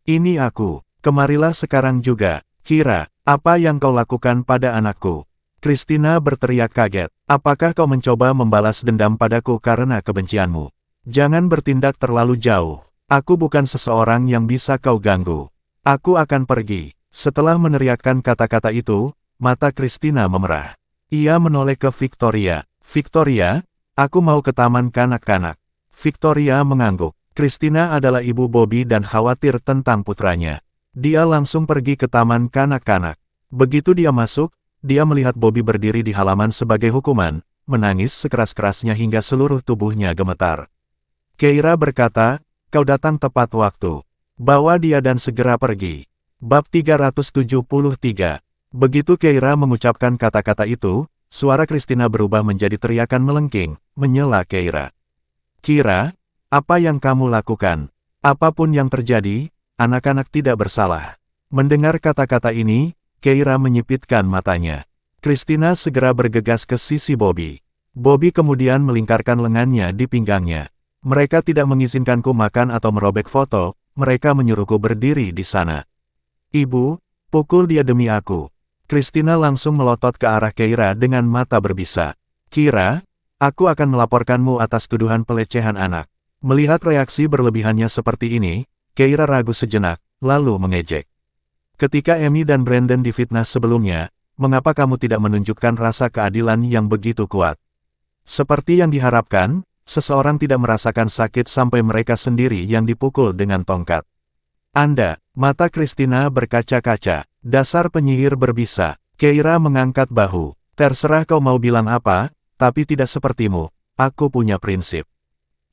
"Ini aku. Kemarilah sekarang juga. Kira, apa yang kau lakukan pada anakku?" Christina berteriak kaget. "Apakah kau mencoba membalas dendam padaku karena kebencianmu? Jangan bertindak terlalu jauh. Aku bukan seseorang yang bisa kau ganggu. Aku akan pergi." Setelah meneriakkan kata-kata itu, mata Christina memerah. Ia menoleh ke Victoria. "Victoria, aku mau ke taman kanak-kanak." Victoria mengangguk. Christina adalah ibu Bobby dan khawatir tentang putranya. Dia langsung pergi ke taman kanak-kanak. Begitu dia masuk, dia melihat Bobby berdiri di halaman sebagai hukuman, menangis sekeras-kerasnya hingga seluruh tubuhnya gemetar. Keira berkata, "Kau datang tepat waktu. Bawa dia dan segera pergi." Bab 373. Begitu Keira mengucapkan kata-kata itu, suara Christina berubah menjadi teriakan melengking, menyela Keira. "Kira, apa yang kamu lakukan? Apapun yang terjadi, anak-anak tidak bersalah." Mendengar kata-kata ini, Keira menyipitkan matanya. Christina segera bergegas ke sisi Bobby. Bobby kemudian melingkarkan lengannya di pinggangnya. "Mereka tidak mengizinkanku makan atau merobek foto, mereka menyuruhku berdiri di sana. Ibu, pukul dia demi aku." Christina langsung melotot ke arah Keira dengan mata berbisa. "Kira, aku akan melaporkanmu atas tuduhan pelecehan anak." Melihat reaksi berlebihannya seperti ini, Keira ragu sejenak, lalu mengejek. "Ketika Amy dan Brandon difitnah sebelumnya, mengapa kamu tidak menunjukkan rasa keadilan yang begitu kuat? Seperti yang diharapkan, seseorang tidak merasakan sakit sampai mereka sendiri yang dipukul dengan tongkat. Anda." Mata Christina berkaca-kaca. "Dasar penyihir berbisa." Keira mengangkat bahu. "Terserah kau mau bilang apa, tapi tidak sepertimu. Aku punya prinsip.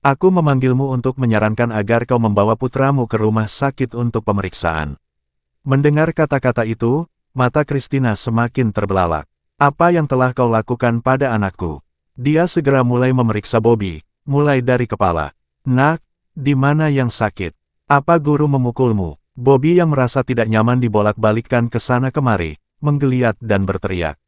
Aku memanggilmu untuk menyarankan agar kau membawa putramu ke rumah sakit untuk pemeriksaan." Mendengar kata-kata itu, mata Christina semakin terbelalak. "Apa yang telah kau lakukan pada anakku?" Dia segera mulai memeriksa Bobby, mulai dari kepala. Nak, di mana yang sakit? Apa guru memukulmu? Bobby yang merasa tidak nyaman dibolak-balikkan ke sana kemari, menggeliat dan berteriak.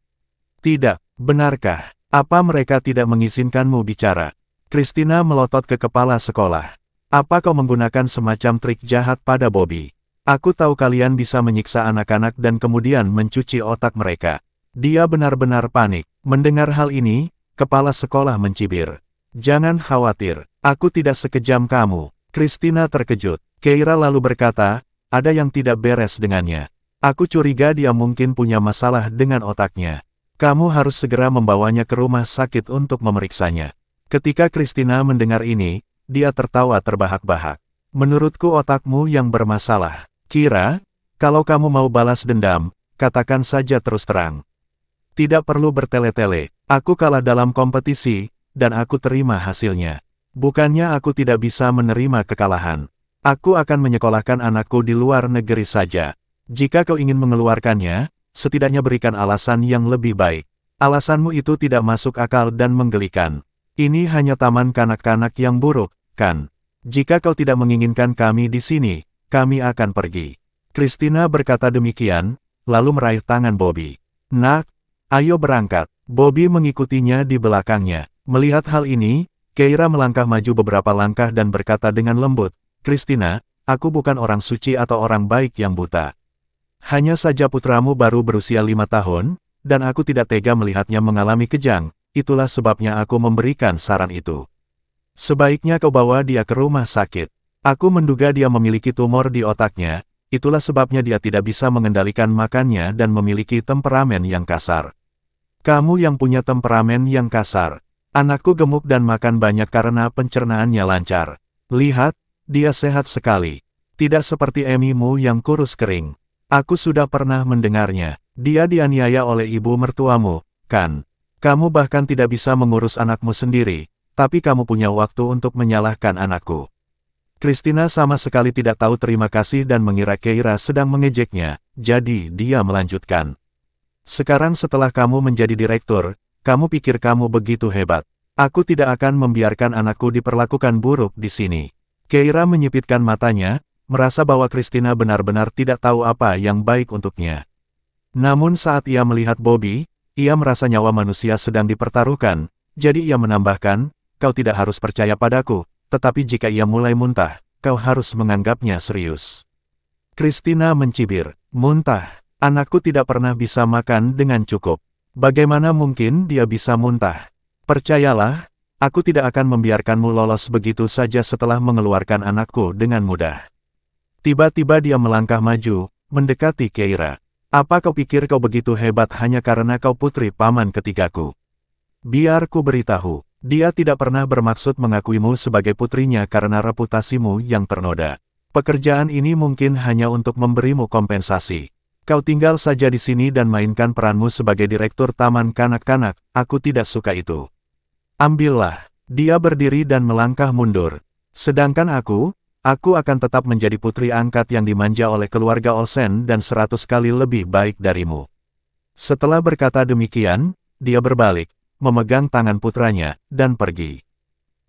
Tidak, benarkah? Apa mereka tidak mengizinkanmu bicara? Christina melotot ke kepala sekolah. Apa kau menggunakan semacam trik jahat pada Bobby? Aku tahu kalian bisa menyiksa anak-anak dan kemudian mencuci otak mereka. Dia benar-benar panik. Mendengar hal ini, kepala sekolah mencibir. Jangan khawatir, aku tidak sekejam kamu. Christina terkejut. Keira lalu berkata, ada yang tidak beres dengannya. Aku curiga dia mungkin punya masalah dengan otaknya. Kamu harus segera membawanya ke rumah sakit untuk memeriksanya. Ketika Christina mendengar ini, dia tertawa terbahak-bahak. Menurutku otakmu yang bermasalah. Kira, kalau kamu mau balas dendam, katakan saja terus terang. Tidak perlu bertele-tele, aku kalah dalam kompetisi, dan aku terima hasilnya. Bukannya aku tidak bisa menerima kekalahan. Aku akan menyekolahkan anakku di luar negeri saja. Jika kau ingin mengeluarkannya, setidaknya berikan alasan yang lebih baik. Alasanmu itu tidak masuk akal dan menggelikan. Ini hanya taman kanak-kanak yang buruk, kan? Jika kau tidak menginginkan kami di sini, kami akan pergi. Christina berkata demikian, lalu meraih tangan Bobby. Nak, ayo berangkat. Bobby mengikutinya di belakangnya. Melihat hal ini, Keira melangkah maju beberapa langkah dan berkata dengan lembut, Christina, aku bukan orang suci atau orang baik yang buta. Hanya saja putramu baru berusia 5 tahun, dan aku tidak tega melihatnya mengalami kejang, itulah sebabnya aku memberikan saran itu. Sebaiknya kau bawa dia ke rumah sakit. Aku menduga dia memiliki tumor di otaknya, itulah sebabnya dia tidak bisa mengendalikan makannya dan memiliki temperamen yang kasar. Kamu yang punya temperamen yang kasar. Anakku gemuk dan makan banyak karena pencernaannya lancar. Lihat, dia sehat sekali. Tidak seperti Emimu yang kurus kering. Aku sudah pernah mendengarnya. Dia dianiaya oleh ibu mertuamu, kan? Kamu bahkan tidak bisa mengurus anakmu sendiri, tapi kamu punya waktu untuk menyalahkan anakku. Christina sama sekali tidak tahu terima kasih dan mengira Keira sedang mengejeknya, jadi dia melanjutkan. Sekarang setelah kamu menjadi direktur, kamu pikir kamu begitu hebat. Aku tidak akan membiarkan anakku diperlakukan buruk di sini. Keira menyipitkan matanya, merasa bahwa Christina benar-benar tidak tahu apa yang baik untuknya. Namun saat ia melihat Bobby, ia merasa nyawa manusia sedang dipertaruhkan, jadi ia menambahkan, kau tidak harus percaya padaku, tetapi jika ia mulai muntah, kau harus menganggapnya serius. Christina mencibir, muntah, anakku tidak pernah bisa makan dengan cukup. Bagaimana mungkin dia bisa muntah? Percayalah, aku tidak akan membiarkanmu lolos begitu saja setelah mengeluarkan anakku dengan mudah. Tiba-tiba dia melangkah maju, mendekati Keira. Apa kau pikir kau begitu hebat hanya karena kau putri paman ketigaku? Biar ku beritahu, dia tidak pernah bermaksud mengakuimu sebagai putrinya karena reputasimu yang ternoda. Pekerjaan ini mungkin hanya untuk memberimu kompensasi. Kau tinggal saja di sini dan mainkan peranmu sebagai direktur taman kanak-kanak, aku tidak suka itu. Ambillah. Dia berdiri dan melangkah mundur. Sedangkan aku akan tetap menjadi putri angkat yang dimanja oleh keluarga Olsen dan 100 kali lebih baik darimu. Setelah berkata demikian, dia berbalik, memegang tangan putranya, dan pergi.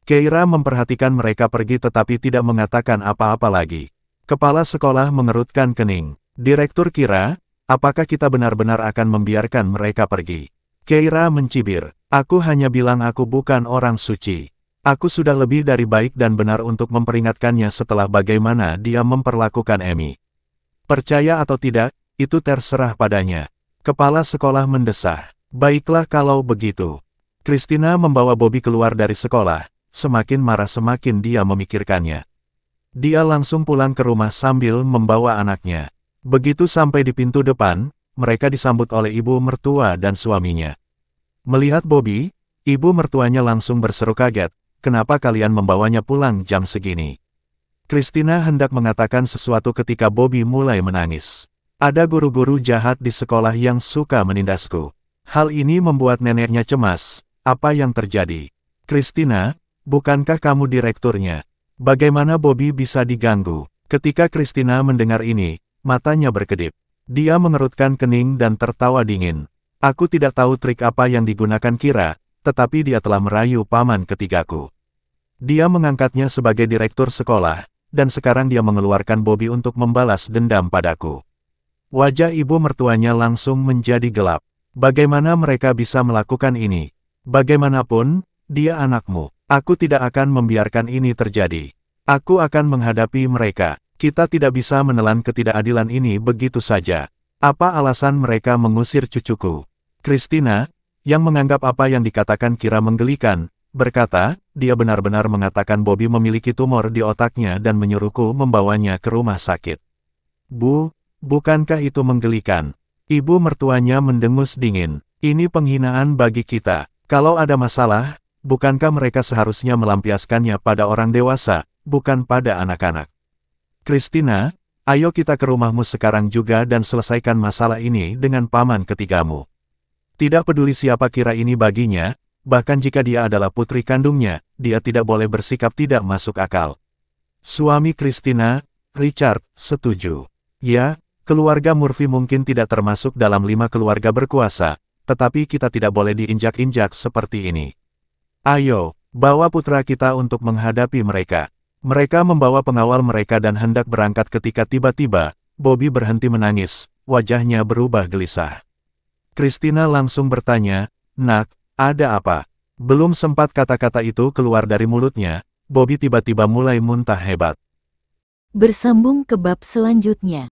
Keira memperhatikan mereka pergi tetapi tidak mengatakan apa-apa lagi. Kepala sekolah mengerutkan kening. Direktur Kira, apakah kita benar-benar akan membiarkan mereka pergi? Keira mencibir, aku hanya bilang aku bukan orang suci. Aku sudah lebih dari baik dan benar untuk memperingatkannya setelah bagaimana dia memperlakukan Emi. Percaya atau tidak, itu terserah padanya. Kepala sekolah mendesah. Baiklah kalau begitu. Christina membawa Bobby keluar dari sekolah, semakin marah semakin dia memikirkannya. Dia langsung pulang ke rumah sambil membawa anaknya. Begitu sampai di pintu depan, mereka disambut oleh ibu mertua dan suaminya. Melihat Bobby, ibu mertuanya langsung berseru kaget, kenapa kalian membawanya pulang jam segini? Christina hendak mengatakan sesuatu ketika Bobby mulai menangis. Ada guru-guru jahat di sekolah yang suka menindasku. Hal ini membuat neneknya cemas. Apa yang terjadi? Christina, bukankah kamu direkturnya? Bagaimana Bobby bisa diganggu? Ketika Christina mendengar ini, matanya berkedip. Dia mengerutkan kening dan tertawa dingin. Aku tidak tahu trik apa yang digunakan Kira, tetapi dia telah merayu paman ketigaku. Dia mengangkatnya sebagai direktur sekolah, dan sekarang dia mengeluarkan Bobby untuk membalas dendam padaku. Wajah ibu mertuanya langsung menjadi gelap. Bagaimana mereka bisa melakukan ini? Bagaimanapun, dia anakmu. Aku tidak akan membiarkan ini terjadi. Aku akan menghadapi mereka. Kita tidak bisa menelan ketidakadilan ini begitu saja. Apa alasan mereka mengusir cucuku? Christina, yang menganggap apa yang dikatakan Kira menggelikan, berkata, dia benar-benar mengatakan Bobby memiliki tumor di otaknya dan menyuruhku membawanya ke rumah sakit. Bu, bukankah itu menggelikan? Ibu mertuanya mendengus dingin. Ini penghinaan bagi kita. Kalau ada masalah, bukankah mereka seharusnya melampiaskannya pada orang dewasa, bukan pada anak-anak? Christina, ayo kita ke rumahmu sekarang juga dan selesaikan masalah ini dengan paman ketigamu. Tidak peduli siapa Kira ini baginya, bahkan jika dia adalah putri kandungnya, dia tidak boleh bersikap tidak masuk akal. Suami Christina, Richard, setuju. Ya, keluarga Murphy mungkin tidak termasuk dalam 5 keluarga berkuasa, tetapi kita tidak boleh diinjak-injak seperti ini. Ayo, bawa putra kita untuk menghadapi mereka. Mereka membawa pengawal mereka dan hendak berangkat ketika tiba-tiba, Bobby berhenti menangis, wajahnya berubah gelisah. Christina langsung bertanya, "Nak, ada apa?" Belum sempat kata-kata itu keluar dari mulutnya, Bobby tiba-tiba mulai muntah hebat. Bersambung ke bab selanjutnya.